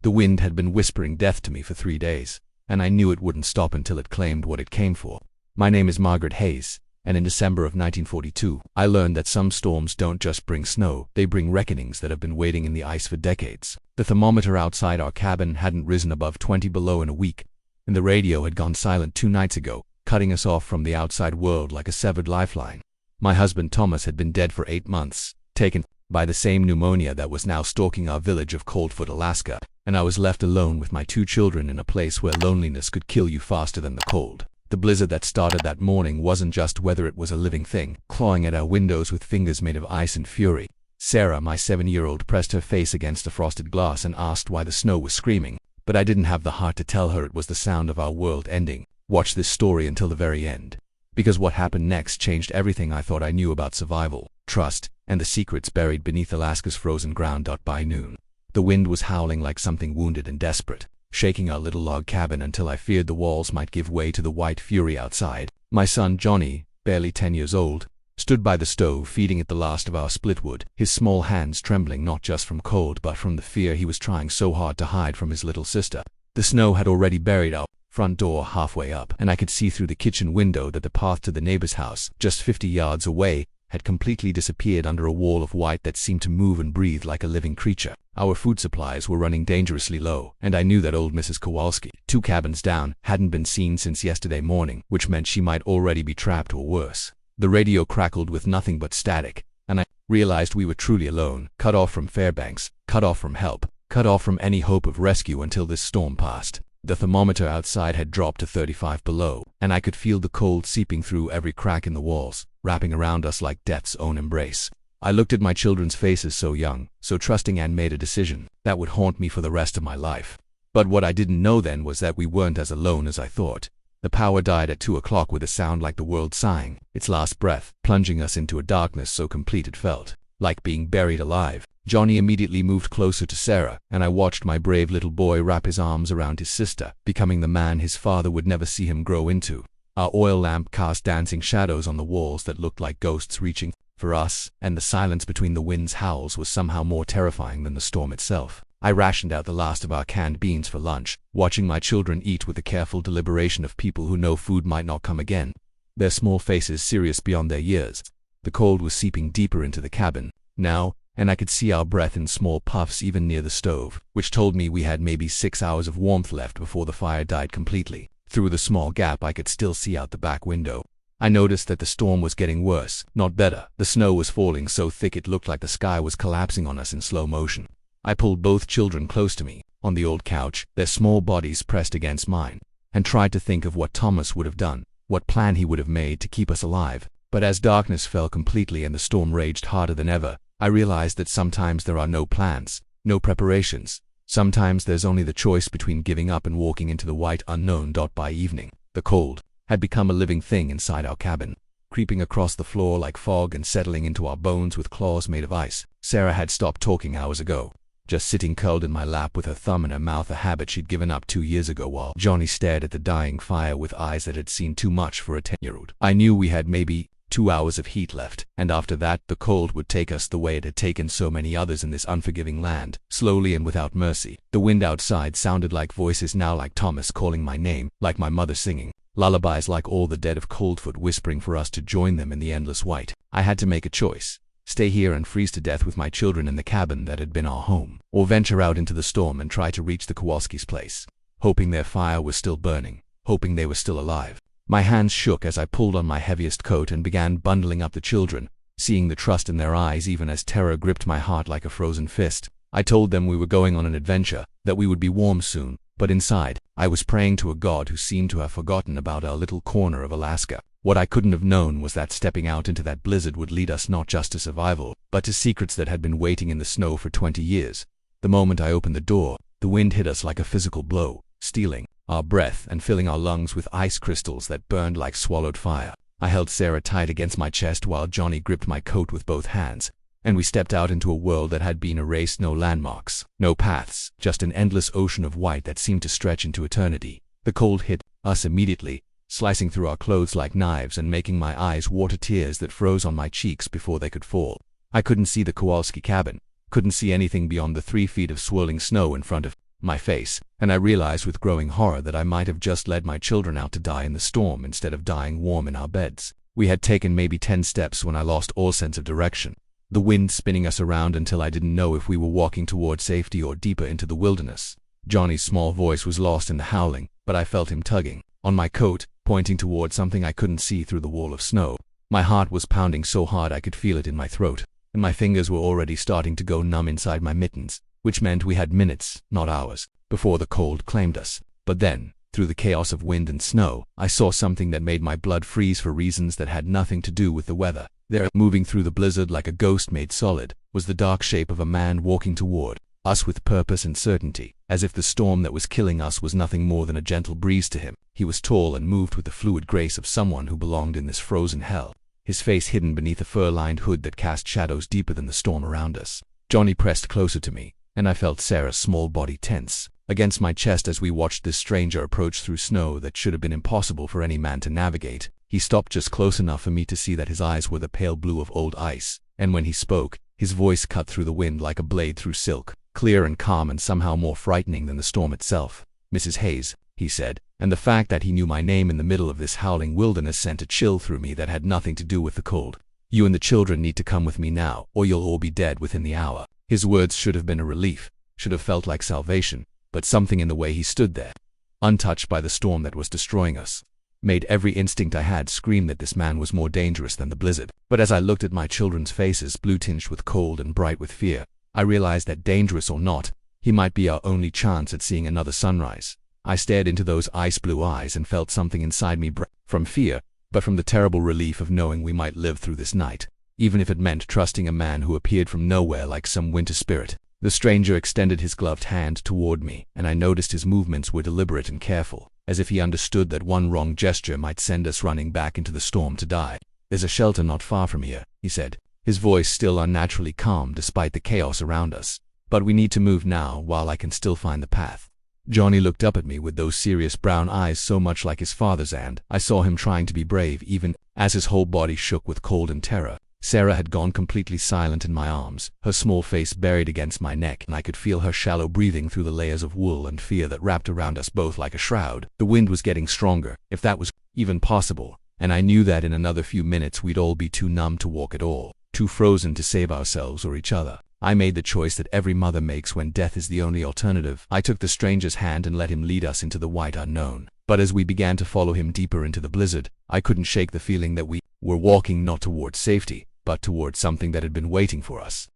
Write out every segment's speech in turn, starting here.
The wind had been whispering death to me for 3 days, and I knew it wouldn't stop until it claimed what it came for. My name is Margaret Hayes, and in December of 1942, I learned that some storms don't just bring snow, they bring reckonings that have been waiting in the ice for decades. The thermometer outside our cabin hadn't risen above 20 below in a week, and the radio had gone silent 2 nights ago, cutting us off from the outside world like a severed lifeline. My husband Thomas had been dead for 8 months, taken by the same pneumonia that was now stalking our village of Coldfoot, Alaska, and I was left alone with my 2 children in a place where loneliness could kill you faster than the cold. The blizzard that started that morning wasn't just weather, it was a living thing, clawing at our windows with fingers made of ice and fury. Sarah, my 7-year-old, pressed her face against the frosted glass and asked why the snow was screaming, but I didn't have the heart to tell her it was the sound of our world ending. Watch this story until the very end, because what happened next changed everything I thought I knew about survival, trust, and the secrets buried beneath Alaska's frozen ground. By noon, the wind was howling like something wounded and desperate, shaking our little log cabin until I feared the walls might give way to the white fury outside. My son Johnny, barely 10 years old, stood by the stove feeding it the last of our split wood, his small hands trembling not just from cold but from the fear he was trying so hard to hide from his little sister. The snow had already buried our front door halfway up, and I could see through the kitchen window that the path to the neighbor's house, just 50 yards away, had completely disappeared under a wall of white that seemed to move and breathe like a living creature. Our food supplies were running dangerously low, and I knew that old Mrs. Kowalski, 2 cabins down, hadn't been seen since yesterday morning, which meant she might already be trapped or worse. The radio crackled with nothing but static, and I realized we were truly alone, cut off from Fairbanks, cut off from help, cut off from any hope of rescue until this storm passed. The thermometer outside had dropped to 35 below, and I could feel the cold seeping through every crack in the walls, wrapping around us like death's own embrace. I looked at my children's faces, so young, so trusting, and made a decision that would haunt me for the rest of my life. But what I didn't know then was that we weren't as alone as I thought. The power died at 2 o'clock with a sound like the world sighing, its last breath, plunging us into a darkness so complete it felt like being buried alive. Johnny immediately moved closer to Sarah, and I watched my brave little boy wrap his arms around his sister, becoming the man his father would never see him grow into. Our oil lamp cast dancing shadows on the walls that looked like ghosts reaching for us, and the silence between the wind's howls was somehow more terrifying than the storm itself. I rationed out the last of our canned beans for lunch, watching my children eat with the careful deliberation of people who know food might not come again, their small faces serious beyond their years. The cold was seeping deeper into the cabin now, and I could see our breath in small puffs even near the stove, which told me we had maybe 6 hours of warmth left before the fire died completely. Through the small gap I could still see out the back window. I noticed that the storm was getting worse, not better. The snow was falling so thick it looked like the sky was collapsing on us in slow motion. I pulled both children close to me, on the old couch, their small bodies pressed against mine, and tried to think of what Thomas would have done, what plan he would have made to keep us alive. But as darkness fell completely and the storm raged harder than ever, I realized that sometimes there are no plans, no preparations. Sometimes there's only the choice between giving up and walking into the white unknown. By evening, the cold had become a living thing inside our cabin, creeping across the floor like fog and settling into our bones with claws made of ice. Sarah had stopped talking hours ago, just sitting curled in my lap with her thumb in her mouth, a habit she'd given up 2 years ago, while Johnny stared at the dying fire with eyes that had seen too much for a 10-year-old. I knew we had maybe 2 hours of heat left, and after that the cold would take us the way it had taken so many others in this unforgiving land, slowly and without mercy. The wind outside sounded like voices now, like Thomas calling my name, like my mother singing lullabies, like all the dead of Coldfoot whispering for us to join them in the endless white. I had to make a choice: stay here and freeze to death with my children in the cabin that had been our home, or venture out into the storm and try to reach the Kowalski's place, hoping their fire was still burning, hoping they were still alive. My hands shook as I pulled on my heaviest coat and began bundling up the children, seeing the trust in their eyes even as terror gripped my heart like a frozen fist. I told them we were going on an adventure, that we would be warm soon, but inside, I was praying to a God who seemed to have forgotten about our little corner of Alaska. What I couldn't have known was that stepping out into that blizzard would lead us not just to survival, but to secrets that had been waiting in the snow for 20 years. The moment I opened the door, the wind hit us like a physical blow, stealing our breath and filling our lungs with ice crystals that burned like swallowed fire. I held Sarah tight against my chest while Johnny gripped my coat with both hands, and we stepped out into a world that had been erased. No landmarks, no paths, just an endless ocean of white that seemed to stretch into eternity. The cold hit us immediately, slicing through our clothes like knives and making my eyes water, tears that froze on my cheeks before they could fall. I couldn't see the Kowalski cabin, couldn't see anything beyond the 3 feet of swirling snow in front of my face, and I realized with growing horror that I might have just led my children out to die in the storm instead of dying warm in our beds. We had taken maybe 10 steps when I lost all sense of direction, the wind spinning us around until I didn't know if we were walking toward safety or deeper into the wilderness. Johnny's small voice was lost in the howling, but I felt him tugging on my coat, pointing toward something I couldn't see through the wall of snow. My heart was pounding so hard I could feel it in my throat, and my fingers were already starting to go numb inside my mittens, which meant we had minutes, not hours, before the cold claimed us. But then, through the chaos of wind and snow, I saw something that made my blood freeze for reasons that had nothing to do with the weather. There, moving through the blizzard like a ghost made solid, was the dark shape of a man walking toward us with purpose and certainty, as if the storm that was killing us was nothing more than a gentle breeze to him. He was tall and moved with the fluid grace of someone who belonged in this frozen hell, his face hidden beneath a fur-lined hood that cast shadows deeper than the storm around us. Johnny pressed closer to me, and I felt Sarah's small body tense against my chest as we watched this stranger approach through snow that should have been impossible for any man to navigate. He stopped just close enough for me to see that his eyes were the pale blue of old ice, and when he spoke, his voice cut through the wind like a blade through silk, clear and calm and somehow more frightening than the storm itself. "Mrs. Hayes," he said, and the fact that he knew my name in the middle of this howling wilderness sent a chill through me that had nothing to do with the cold. "You and the children need to come with me now, or you'll all be dead within the hour." His words should have been a relief, should have felt like salvation, but something in the way he stood there, untouched by the storm that was destroying us, made every instinct I had scream that this man was more dangerous than the blizzard. But as I looked at my children's faces, blue-tinged with cold and bright with fear, I realized that dangerous or not, he might be our only chance at seeing another sunrise. I stared into those ice-blue eyes and felt something inside me break from fear, but from the terrible relief of knowing we might live through this night, even if it meant trusting a man who appeared from nowhere like some winter spirit. The stranger extended his gloved hand toward me, and I noticed his movements were deliberate and careful, as if he understood that one wrong gesture might send us running back into the storm to die. "There's a shelter not far from here," he said, his voice still unnaturally calm despite the chaos around us. "But we need to move now while I can still find the path." Johnny looked up at me with those serious brown eyes so much like his father's, and I saw him trying to be brave even as his whole body shook with cold and terror. Sarah had gone completely silent in my arms, her small face buried against my neck, and I could feel her shallow breathing through the layers of wool and fear that wrapped around us both like a shroud. The wind was getting stronger, if that was even possible, and I knew that in another few minutes we'd all be too numb to walk at all, too frozen to save ourselves or each other. I made the choice that every mother makes when death is the only alternative. I took the stranger's hand and let him lead us into the white unknown. But as we began to follow him deeper into the blizzard, I couldn't shake the feeling that we were walking not towards safety, but towards something that had been waiting for us.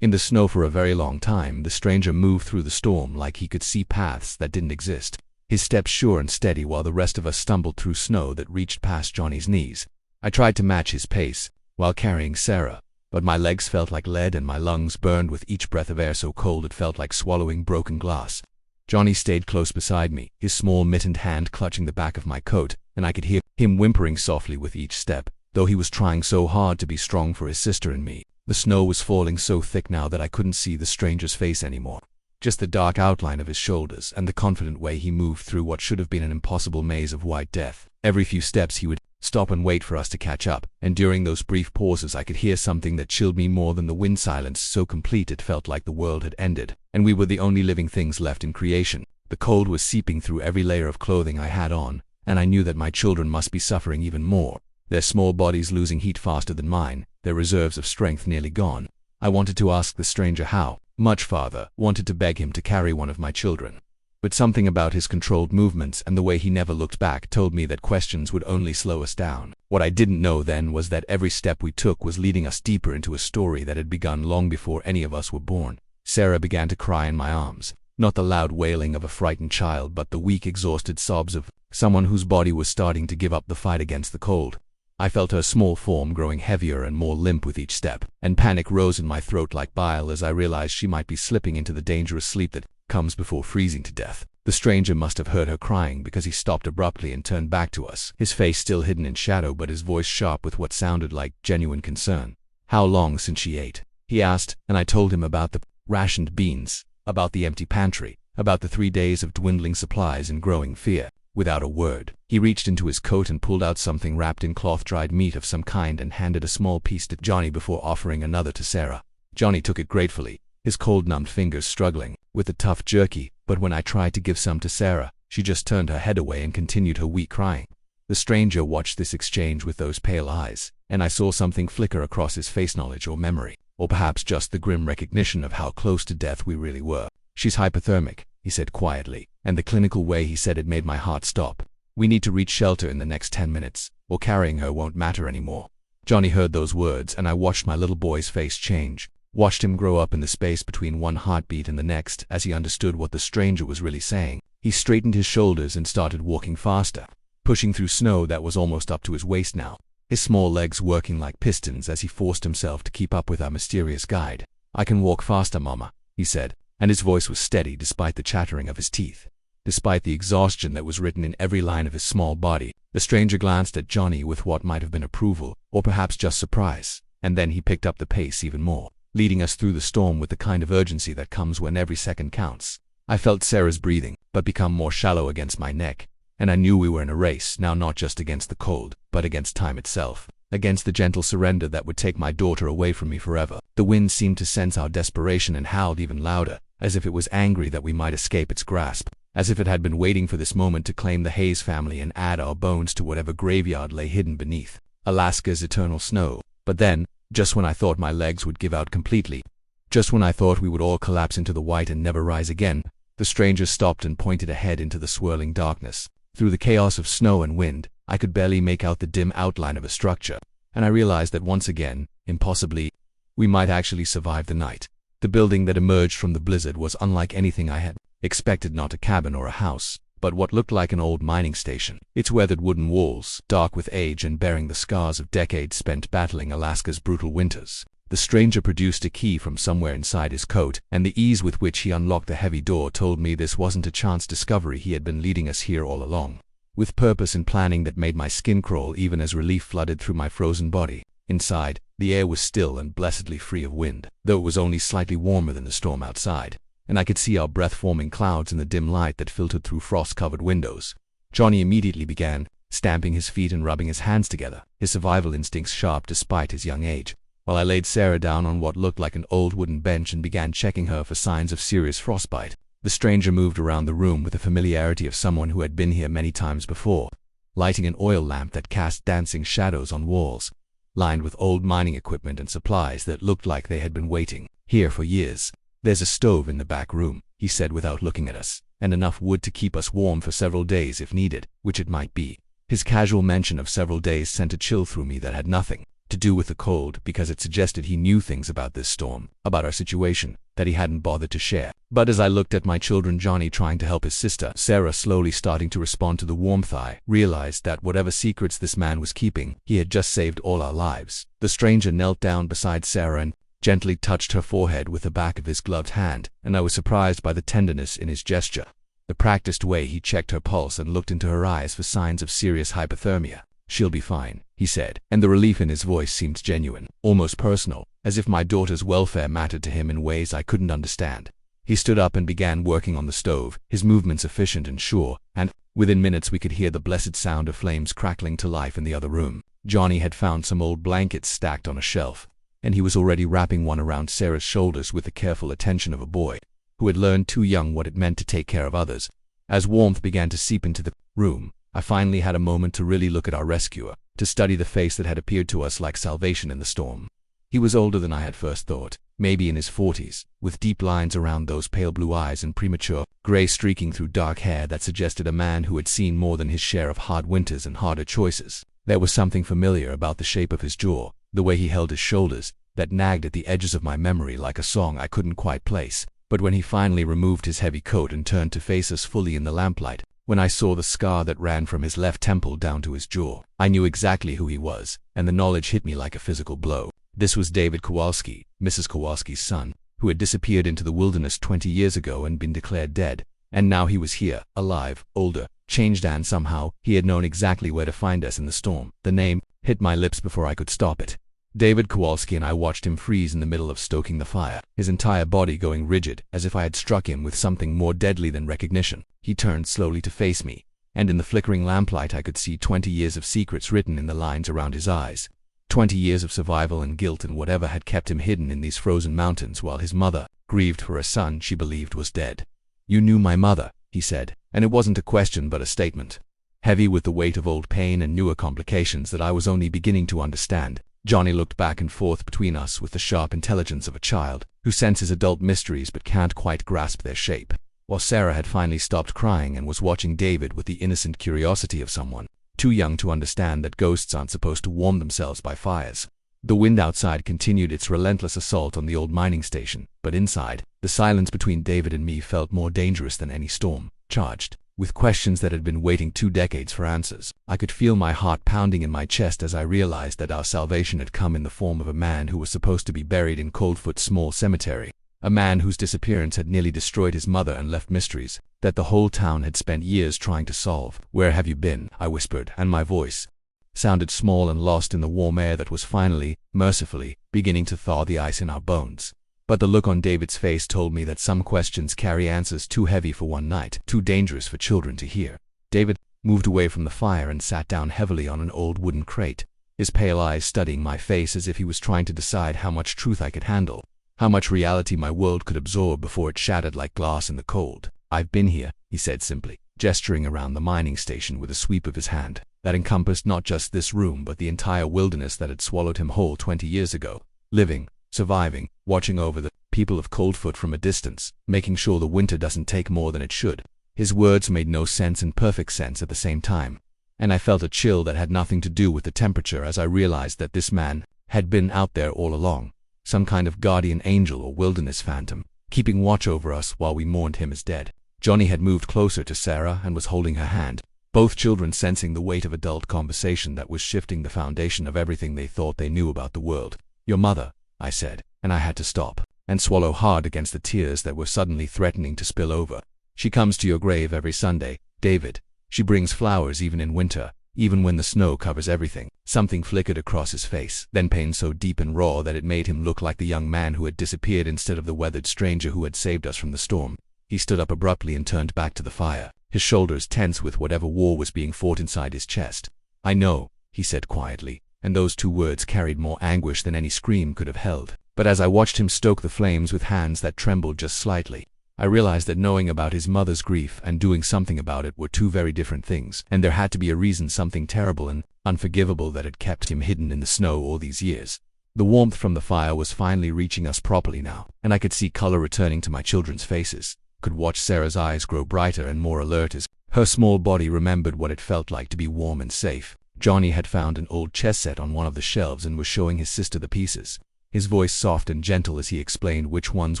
In the snow for a very long time, the stranger moved through the storm like he could see paths that didn't exist, his steps sure and steady while the rest of us stumbled through snow that reached past Johnny's knees. I tried to match his pace while carrying Sarah, but my legs felt like lead and my lungs burned with each breath of air so cold it felt like swallowing broken glass. Johnny stayed close beside me, his small mittened hand clutching the back of my coat, and I could hear him whimpering softly with each step, though he was trying so hard to be strong for his sister and me. The snow was falling so thick now that I couldn't see the stranger's face anymore, just the dark outline of his shoulders and the confident way he moved through what should have been an impossible maze of white death. Every few steps he would stop and wait for us to catch up, and during those brief pauses I could hear something that chilled me more than the wind silence so complete it felt like the world had ended, and we were the only living things left in creation. The cold was seeping through every layer of clothing I had on, and I knew that my children must be suffering even more, their small bodies losing heat faster than mine, their reserves of strength nearly gone. I wanted to ask the stranger how much farther, wanted to beg him to carry one of my children. But something about his controlled movements and the way he never looked back told me that questions would only slow us down. What I didn't know then was that every step we took was leading us deeper into a story that had begun long before any of us were born. Sarah began to cry in my arms, not the loud wailing of a frightened child but the weak, exhausted sobs of someone whose body was starting to give up the fight against the cold. I felt her small form growing heavier and more limp with each step, and panic rose in my throat like bile as I realized she might be slipping into the dangerous sleep that comes before freezing to death. The stranger must have heard her crying because he stopped abruptly and turned back to us, his face still hidden in shadow but his voice sharp with what sounded like genuine concern. "How long since she ate?" he asked, and I told him about the rationed beans, about the empty pantry, about the 3 days of dwindling supplies and growing fear. Without a word, he reached into his coat and pulled out something wrapped in cloth-dried meat of some kind and handed a small piece to Johnny before offering another to Sarah. Johnny took it gratefully, his cold-numbed fingers struggling with the tough jerky, but when I tried to give some to Sarah, she just turned her head away and continued her weak crying. The stranger watched this exchange with those pale eyes, and I saw something flicker across his face, knowledge or memory, or perhaps just the grim recognition of how close to death we really were. "She's hypothermic," he said quietly, and the clinical way he said it made my heart stop. "We need to reach shelter in the next 10 minutes, or carrying her won't matter anymore." Johnny heard those words, and I watched my little boy's face change, watched him grow up in the space between one heartbeat and the next as he understood what the stranger was really saying. He straightened his shoulders and started walking faster, pushing through snow that was almost up to his waist now, his small legs working like pistons as he forced himself to keep up with our mysterious guide. "I can walk faster, Mama," he said, and his voice was steady despite the chattering of his teeth. Despite the exhaustion that was written in every line of his small body, the stranger glanced at Johnny with what might have been approval, or perhaps just surprise, and then he picked up the pace even more, leading us through the storm with the kind of urgency that comes when every second counts. I felt Sarah's breathing, but become more shallow against my neck, and I knew we were in a race, now not just against the cold, but against time itself, against the gentle surrender that would take my daughter away from me forever. The wind seemed to sense our desperation and howled even louder, as if it was angry that we might escape its grasp, as if it had been waiting for this moment to claim the Hayes family and add our bones to whatever graveyard lay hidden beneath Alaska's eternal snow. But then, just when I thought my legs would give out completely, just when I thought we would all collapse into the white and never rise again, the stranger stopped and pointed ahead into the swirling darkness. Through the chaos of snow and wind, I could barely make out the dim outline of a structure, and I realized that once again, impossibly, we might actually survive the night. The building that emerged from the blizzard was unlike anything I had expected, not a cabin or a house, but what looked like an old mining station. Its weathered wooden walls, dark with age and bearing the scars of decades spent battling Alaska's brutal winters. The stranger produced a key from somewhere inside his coat, and the ease with which he unlocked the heavy door told me this wasn't a chance discovery. He had been leading us here all along, with purpose and planning that made my skin crawl even as relief flooded through my frozen body. Inside, the air was still and blessedly free of wind, though it was only slightly warmer than the storm outside, and I could see our breath-forming clouds in the dim light that filtered through frost-covered windows. Johnny immediately began, stamping his feet and rubbing his hands together, his survival instincts sharp despite his young age, while I laid Sarah down on what looked like an old wooden bench and began checking her for signs of serious frostbite. The stranger moved around the room with the familiarity of someone who had been here many times before, lighting an oil lamp that cast dancing shadows on walls, lined with old mining equipment and supplies that looked like they had been waiting here for years. "There's a stove in the back room," he said without looking at us, "and enough wood to keep us warm for several days if needed," which it might be. His casual mention of several days sent a chill through me that had nothing to do with the cold, because it suggested he knew things about this storm, about our situation, that he hadn't bothered to share. But as I looked at my children, Johnny trying to help his sister, Sarah slowly starting to respond to the warmth, I realized that whatever secrets this man was keeping, he had just saved all our lives. The stranger knelt down beside Sarah and gently touched her forehead with the back of his gloved hand, and I was surprised by the tenderness in his gesture, the practiced way he checked her pulse and looked into her eyes for signs of serious hypothermia. "She'll be fine," he said, and the relief in his voice seemed genuine, almost personal, as if my daughter's welfare mattered to him in ways I couldn't understand. He stood up and began working on the stove, his movements efficient and sure, and within minutes we could hear the blessed sound of flames crackling to life in the other room. Johnny had found some old blankets stacked on a shelf, and he was already wrapping one around Sarah's shoulders with the careful attention of a boy who had learned too young what it meant to take care of others. As warmth began to seep into the room, I finally had a moment to really look at our rescuer, to study the face that had appeared to us like salvation in the storm. He was older than I had first thought, maybe in his 40s, with deep lines around those pale blue eyes and premature gray streaking through dark hair that suggested a man who had seen more than his share of hard winters and harder choices. There was something familiar about the shape of his jaw, the way he held his shoulders, that nagged at the edges of my memory like a song I couldn't quite place. But when he finally removed his heavy coat and turned to face us fully in the lamplight, when I saw the scar that ran from his left temple down to his jaw, I knew exactly who he was, and the knowledge hit me like a physical blow. This was David Kowalski, Mrs. Kowalski's son, who had disappeared into the wilderness 20 years ago and been declared dead, and now he was here, alive, older, changed, and somehow he had known exactly where to find us in the storm. The name hit my lips before I could stop it. David Kowalski, and I watched him freeze in the middle of stoking the fire, his entire body going rigid, as if I had struck him with something more deadly than recognition. He turned slowly to face me, and in the flickering lamplight I could see 20 years of secrets written in the lines around his eyes. 20 years of survival and guilt and whatever had kept him hidden in these frozen mountains while his mother grieved for a son she believed was dead. "You knew my mother," he said, and it wasn't a question but a statement. Heavy with the weight of old pain and newer complications that I was only beginning to understand, Johnny looked back and forth between us with the sharp intelligence of a child who senses adult mysteries but can't quite grasp their shape. While Sarah had finally stopped crying and was watching David with the innocent curiosity of someone too young to understand that ghosts aren't supposed to warm themselves by fires. The wind outside continued its relentless assault on the old mining station, but inside, the silence between David and me felt more dangerous than any storm, charged with questions that had been waiting 2 decades for answers. I could feel my heart pounding in my chest as I realized that our salvation had come in the form of a man who was supposed to be buried in Coldfoot's small cemetery, a man whose disappearance had nearly destroyed his mother and left mysteries that the whole town had spent years trying to solve. "Where have you been?" I whispered, and my voice sounded small and lost in the warm air that was finally, mercifully, beginning to thaw the ice in our bones. But the look on David's face told me that some questions carry answers too heavy for one night, too dangerous for children to hear. David moved away from the fire and sat down heavily on an old wooden crate, his pale eyes studying my face as if he was trying to decide how much truth I could handle, how much reality my world could absorb before it shattered like glass in the cold. "I've been here," he said simply, gesturing around the mining station with a sweep of his hand that encompassed not just this room but the entire wilderness that had swallowed him whole 20 years ago, living, surviving, watching over the people of Coldfoot from a distance, making sure the winter doesn't take more than it should. His words made no sense and perfect sense at the same time, and I felt a chill that had nothing to do with the temperature as I realized that this man had been out there all along, some kind of guardian angel or wilderness phantom, keeping watch over us while we mourned him as dead. Johnny had moved closer to Sarah and was holding her hand, both children sensing the weight of adult conversation that was shifting the foundation of everything they thought they knew about the world. "Your mother," I said, and I had to stop and swallow hard against the tears that were suddenly threatening to spill over. "She comes to your grave every Sunday, David. She brings flowers even in winter, even when the snow covers everything." Something flickered across his face, then pain so deep and raw that it made him look like the young man who had disappeared instead of the weathered stranger who had saved us from the storm. He stood up abruptly and turned back to the fire, his shoulders tense with whatever war was being fought inside his chest. "I know," he said quietly, and those 2 words carried more anguish than any scream could have held. But as I watched him stoke the flames with hands that trembled just slightly, I realized that knowing about his mother's grief and doing something about it were 2 very different things, and there had to be a reason, something terrible and unforgivable that had kept him hidden in the snow all these years. The warmth from the fire was finally reaching us properly now, and I could see color returning to my children's faces, could watch Sarah's eyes grow brighter and more alert as her small body remembered what it felt like to be warm and safe. Johnny had found an old chess set on one of the shelves and was showing his sister the pieces, his voice soft and gentle as he explained which ones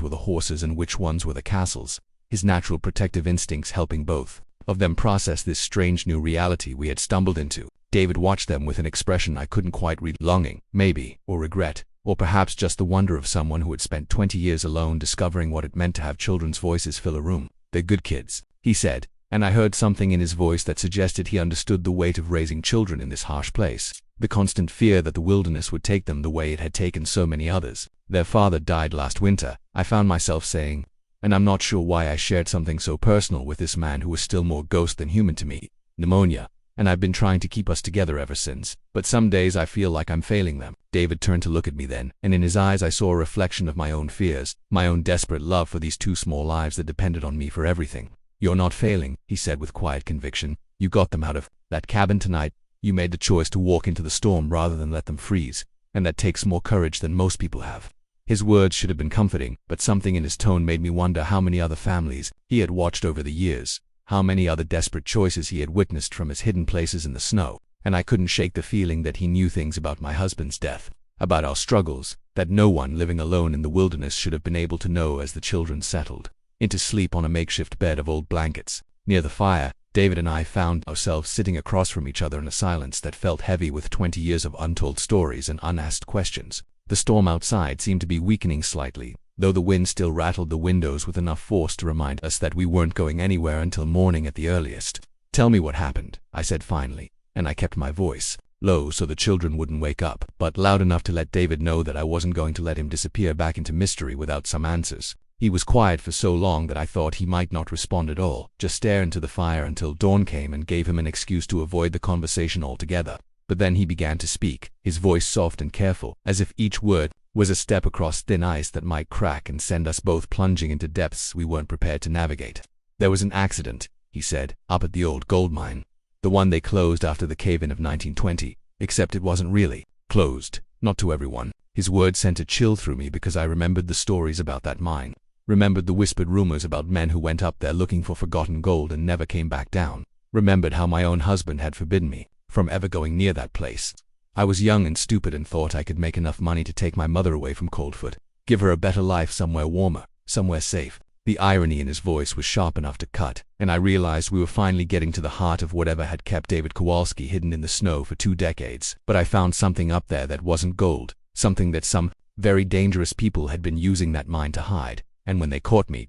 were the horses and which ones were the castles, his natural protective instincts helping both of them process this strange new reality we had stumbled into. David watched them with an expression I couldn't quite read, longing, maybe, or regret, or perhaps just the wonder of someone who had spent 20 years alone discovering what it meant to have children's voices fill a room. "They're good kids," he said, and I heard something in his voice that suggested he understood the weight of raising children in this harsh place, the constant fear that the wilderness would take them the way it had taken so many others. "Their father died last winter," I found myself saying, and I'm not sure why I shared something so personal with this man who was still more ghost than human to me. "Pneumonia, and I've been trying to keep us together ever since, but some days I feel like I'm failing them." David turned to look at me then, and in his eyes I saw a reflection of my own fears, my own desperate love for these 2 small lives that depended on me for everything. "You're not failing," he said with quiet conviction. "You got them out of that cabin tonight. You made the choice to walk into the storm rather than let them freeze, and that takes more courage than most people have." His words should have been comforting, but something in his tone made me wonder how many other families he had watched over the years, how many other desperate choices he had witnessed from his hidden places in the snow, and I couldn't shake the feeling that he knew things about my husband's death, about our struggles, that no one living alone in the wilderness should have been able to know. As the children settled into sleep on a makeshift bed of old blankets near the fire, David and I found ourselves sitting across from each other in a silence that felt heavy with 20 years of untold stories and unasked questions. The storm outside seemed to be weakening slightly, though the wind still rattled the windows with enough force to remind us that we weren't going anywhere until morning at the earliest. "Tell me what happened," I said finally, and I kept my voice low so the children wouldn't wake up, but loud enough to let David know that I wasn't going to let him disappear back into mystery without some answers. He was quiet for so long that I thought he might not respond at all, just stare into the fire until dawn came and gave him an excuse to avoid the conversation altogether. But then he began to speak, his voice soft and careful, as if each word was a step across thin ice that might crack and send us both plunging into depths we weren't prepared to navigate. "There was an accident," he said, "up at the old gold mine. The one they closed after the cave-in of 1920, except it wasn't really closed, not to everyone." His words sent a chill through me because I remembered the stories about that mine, remembered the whispered rumors about men who went up there looking for forgotten gold and never came back down, remembered how my own husband had forbidden me from ever going near that place. I was young and stupid and thought I could make enough money to take my mother away from Coldfoot, give her a better life somewhere warmer, somewhere safe. The irony in his voice was sharp enough to cut, and I realized we were finally getting to the heart of whatever had kept David Kowalski hidden in the snow for 2 decades. But I found something up there that wasn't gold, something that some very dangerous people had been using that mine to hide, and when they caught me, ...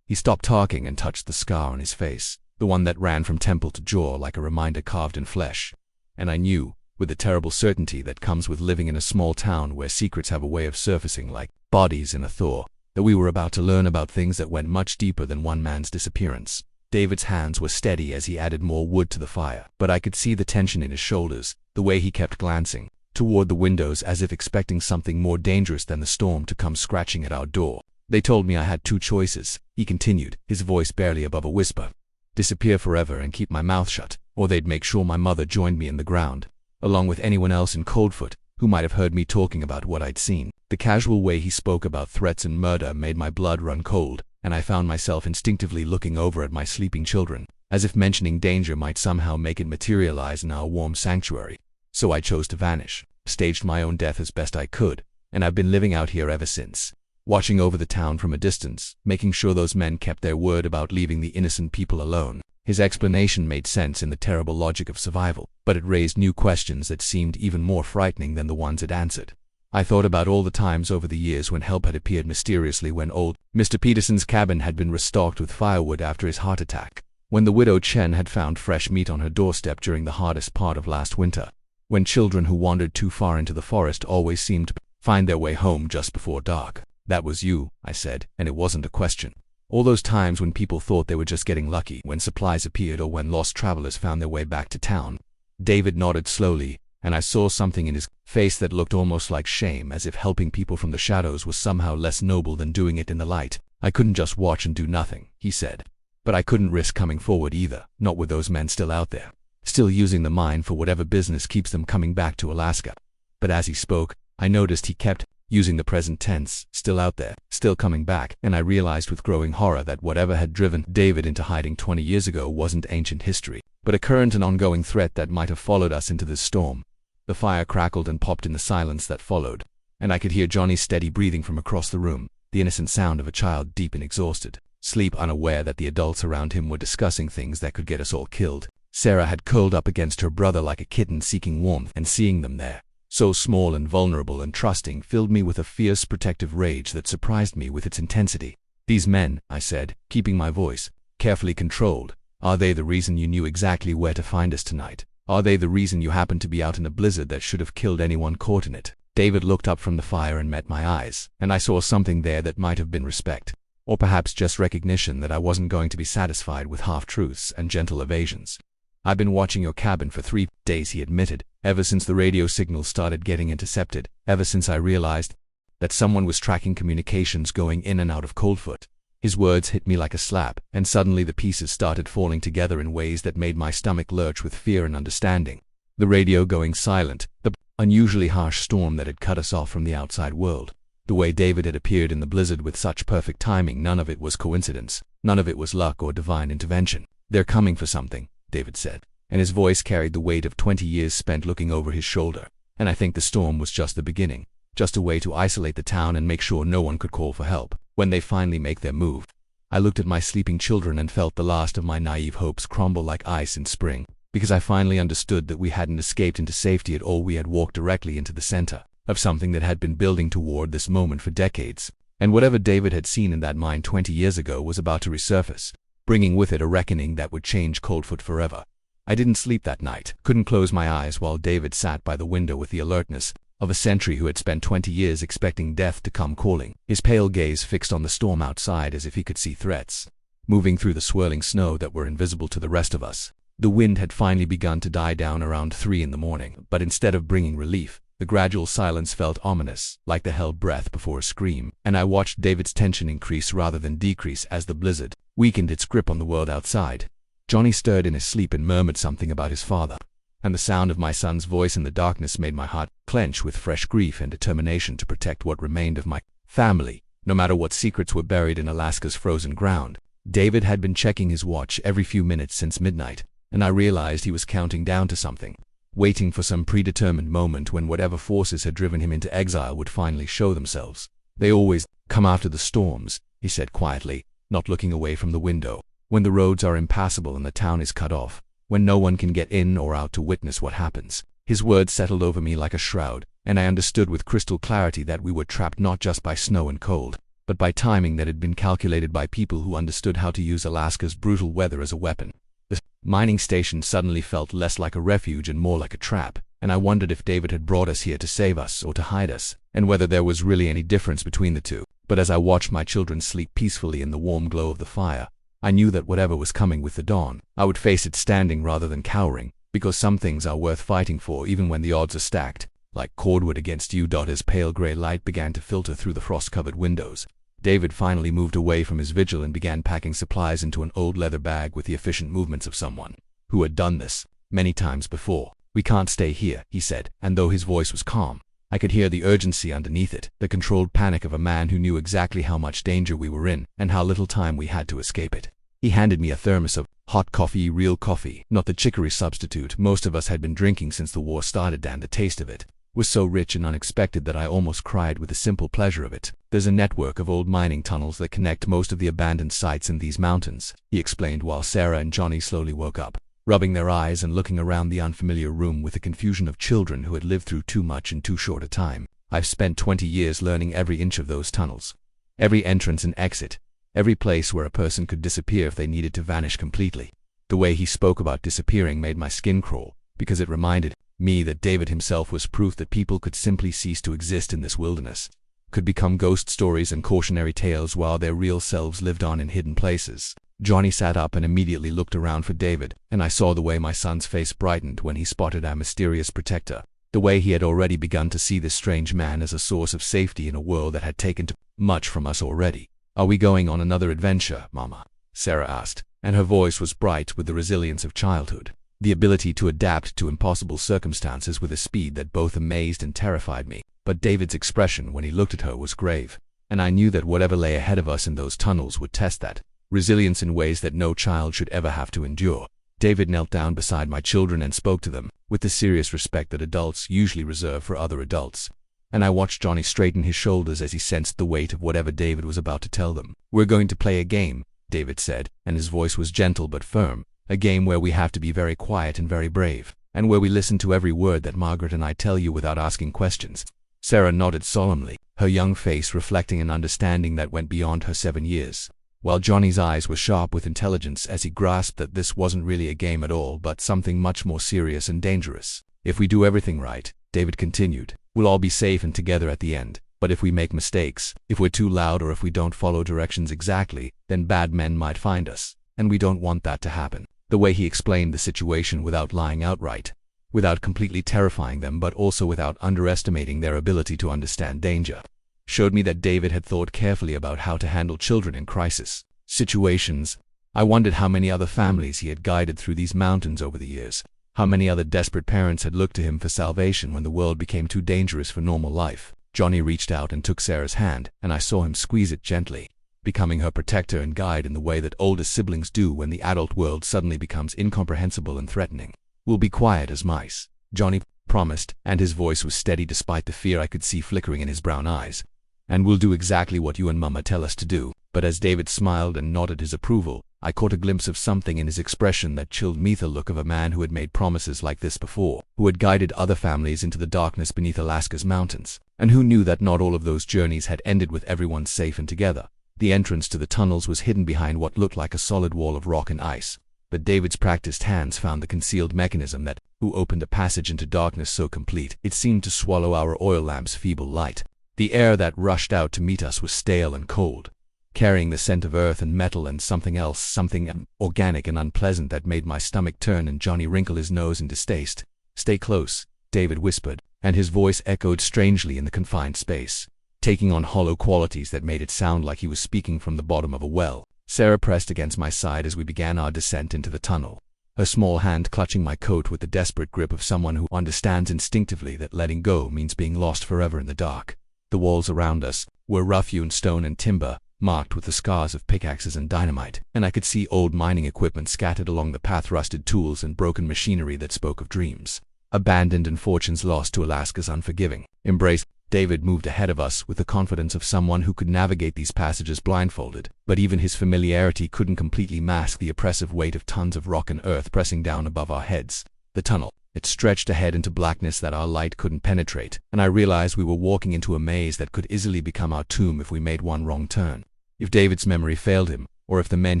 He stopped talking and touched the scar on his face, the one that ran from temple to jaw like a reminder carved in flesh. And I knew, with the terrible certainty that comes with living in a small town where secrets have a way of surfacing like bodies in a thaw, that we were about to learn about things that went much deeper than one man's disappearance. David's hands were steady as he added more wood to the fire, but I could see the tension in his shoulders, the way he kept glancing toward the windows as if expecting something more dangerous than the storm to come scratching at our door. "They told me I had 2 choices," he continued, his voice barely above a whisper. "Disappear forever and keep my mouth shut, or they'd make sure my mother joined me in the ground, along with anyone else in Coldfoot who might have heard me talking about what I'd seen." The casual way he spoke about threats and murder made my blood run cold, and I found myself instinctively looking over at my sleeping children, as if mentioning danger might somehow make it materialize in our warm sanctuary. So I chose to vanish, staged my own death as best I could, and I've been living out here ever since, watching over the town from a distance, making sure those men kept their word about leaving the innocent people alone. His explanation made sense in the terrible logic of survival, but it raised new questions that seemed even more frightening than the ones it answered. I thought about all the times over the years when help had appeared mysteriously, when old Mr. Peterson's cabin had been restocked with firewood after his heart attack, when the widow Chen had found fresh meat on her doorstep during the hardest part of last winter, when children who wandered too far into the forest always seemed to find their way home just before dark. "That was you," I said, and it wasn't a question. All those times when people thought they were just getting lucky, when supplies appeared or when lost travelers found their way back to town. David nodded slowly, and I saw something in his face that looked almost like shame, as if helping people from the shadows was somehow less noble than doing it in the light. "I couldn't just watch and do nothing," he said. "But I couldn't risk coming forward either, not with those men still out there, still using the mine for whatever business keeps them coming back to Alaska." But as he spoke, I noticed he kept using the present tense, still out there, still coming back, and I realized with growing horror that whatever had driven David into hiding 20 years ago wasn't ancient history, but a current and ongoing threat that might have followed us into this storm. The fire crackled and popped in the silence that followed, and I could hear Johnny's steady breathing from across the room, the innocent sound of a child deep and exhausted, sleep, unaware that the adults around him were discussing things that could get us all killed. Sarah had curled up against her brother like a kitten seeking warmth, and seeing them there, so small and vulnerable and trusting, filled me with a fierce protective rage that surprised me with its intensity. "These men," I said, keeping my voice carefully controlled, "are they the reason you knew exactly where to find us tonight? Are they the reason you happened to be out in a blizzard that should have killed anyone caught in it?" David looked up from the fire and met my eyes, and I saw something there that might have been respect, or perhaps just recognition that I wasn't going to be satisfied with half-truths and gentle evasions. "I've been watching your cabin for 3 days, he admitted, "ever since the radio signals started getting intercepted, ever since I realized that someone was tracking communications going in and out of Coldfoot." His words hit me like a slap, and suddenly the pieces started falling together in ways that made my stomach lurch with fear and understanding. The radio going silent, the unusually harsh storm that had cut us off from the outside world, the way David had appeared in the blizzard with such perfect timing, none of it was coincidence, none of it was luck or divine intervention. "They're coming for something," David said, and his voice carried the weight of 20 years spent looking over his shoulder. "And I think the storm was just the beginning, just a way to isolate the town and make sure no one could call for help when they finally make their move." I looked at my sleeping children and felt the last of my naive hopes crumble like ice in spring, because I finally understood that we hadn't escaped into safety at all. We had walked directly into the center of something that had been building toward this moment for decades, and whatever David had seen in that mine 20 years ago was about to resurface, bringing with it a reckoning that would change Coldfoot forever. I didn't sleep that night, couldn't close my eyes while David sat by the window with the alertness of a sentry who had spent 20 years expecting death to come calling, his pale gaze fixed on the storm outside as if he could see threats moving through the swirling snow that were invisible to the rest of us. The wind had finally begun to die down around 3 in the morning, but instead of bringing relief, the gradual silence felt ominous, like the held breath before a scream, and I watched David's tension increase rather than decrease as the blizzard, weakened its grip on the world outside. Johnny stirred in his sleep and murmured something about his father, and the sound of my son's voice in the darkness made my heart clench with fresh grief and determination to protect what remained of my family, no matter what secrets were buried in Alaska's frozen ground. David had been checking his watch every few minutes since midnight, and I realized he was counting down to something, waiting for some predetermined moment when whatever forces had driven him into exile would finally show themselves. "They always come after the storms," he said quietly, not looking away from the window. "When the roads are impassable and the town is cut off, when no one can get in or out to witness what happens." His words settled over me like a shroud, and I understood with crystal clarity that we were trapped not just by snow and cold, but by timing that had been calculated by people who understood how to use Alaska's brutal weather as a weapon. The mining station suddenly felt less like a refuge and more like a trap, and I wondered if David had brought us here to save us or to hide us, and whether there was really any difference between the two. But as I watched my children sleep peacefully in the warm glow of the fire, I knew that whatever was coming with the dawn, I would face it standing rather than cowering, because some things are worth fighting for even when the odds are stacked, like cordwood against you. As pale gray light began to filter through the frost-covered windows, David finally moved away from his vigil and began packing supplies into an old leather bag with the efficient movements of someone who had done this many times before. "We can't stay here," he said, and though his voice was calm, I could hear the urgency underneath it, the controlled panic of a man who knew exactly how much danger we were in and how little time we had to escape it. He handed me a thermos of hot coffee, real coffee, not the chicory substitute most of us had been drinking since the war started, and the taste of it was so rich and unexpected that I almost cried with the simple pleasure of it. "There's a network of old mining tunnels that connect most of the abandoned sites in these mountains," he explained while Sarah and Johnny slowly woke up, rubbing their eyes and looking around the unfamiliar room with the confusion of children who had lived through too much in too short a time. "I've spent 20 years learning every inch of those tunnels, every entrance and exit, every place where a person could disappear if they needed to vanish completely." The way he spoke about disappearing made my skin crawl, because it reminded me that David himself was proof that people could simply cease to exist in this wilderness, could become ghost stories and cautionary tales while their real selves lived on in hidden places. Johnny sat up and immediately looked around for David, and I saw the way my son's face brightened when he spotted our mysterious protector, the way he had already begun to see this strange man as a source of safety in a world that had taken too much from us already. "Are we going on another adventure, Mama?" Sarah asked, and her voice was bright with the resilience of childhood, the ability to adapt to impossible circumstances with a speed that both amazed and terrified me. But David's expression when he looked at her was grave, and I knew that whatever lay ahead of us in those tunnels would test that resilience in ways that no child should ever have to endure. David knelt down beside my children and spoke to them with the serious respect that adults usually reserve for other adults, and I watched Johnny straighten his shoulders as he sensed the weight of whatever David was about to tell them. "We're going to play a game," David said, and his voice was gentle but firm. "A game where we have to be very quiet and very brave, and where we listen to every word that Margaret and I tell you without asking questions." Sarah nodded solemnly, her young face reflecting an understanding that went beyond her 7 years, while Johnny's eyes were sharp with intelligence as he grasped that this wasn't really a game at all but something much more serious and dangerous. "If we do everything right," David continued, "we'll all be safe and together at the end. But if we make mistakes, if we're too loud or if we don't follow directions exactly, then bad men might find us, and we don't want that to happen." The way he explained the situation without lying outright, without completely terrifying them but also without underestimating their ability to understand danger, showed me that David had thought carefully about how to handle children in crisis situations. I wondered how many other families he had guided through these mountains over the years, how many other desperate parents had looked to him for salvation when the world became too dangerous for normal life. Johnny reached out and took Sarah's hand, and I saw him squeeze it gently, becoming her protector and guide in the way that older siblings do when the adult world suddenly becomes incomprehensible and threatening. "We'll be quiet as mice," Johnny promised, and his voice was steady despite the fear I could see flickering in his brown eyes. "And we'll do exactly what you and Mama tell us to do." But as David smiled and nodded his approval, I caught a glimpse of something in his expression that chilled me, the look of a man who had made promises like this before, who had guided other families into the darkness beneath Alaska's mountains, and who knew that not all of those journeys had ended with everyone safe and together. The entrance to the tunnels was hidden behind what looked like a solid wall of rock and ice, but David's practiced hands found the concealed mechanism that opened a passage into darkness so complete it seemed to swallow our oil lamp's feeble light. The air that rushed out to meet us was stale and cold, carrying the scent of earth and metal and something else, something organic and unpleasant that made my stomach turn and Johnny wrinkle his nose in distaste. "Stay close," David whispered, and his voice echoed strangely in the confined space, taking on hollow qualities that made it sound like he was speaking from the bottom of a well. Sarah pressed against my side as we began our descent into the tunnel, her small hand clutching my coat with the desperate grip of someone who understands instinctively that letting go means being lost forever in the dark. The walls around us were rough-hewn stone and timber, marked with the scars of pickaxes and dynamite, and I could see old mining equipment scattered along the path, rusted tools and broken machinery that spoke of dreams abandoned and fortunes lost to Alaska's unforgiving embrace. David moved ahead of us with the confidence of someone who could navigate these passages blindfolded, but even his familiarity couldn't completely mask the oppressive weight of tons of rock and earth pressing down above our heads. The tunnel, it stretched ahead into blackness that our light couldn't penetrate, and I realized we were walking into a maze that could easily become our tomb if we made one wrong turn. If David's memory failed him, or if the men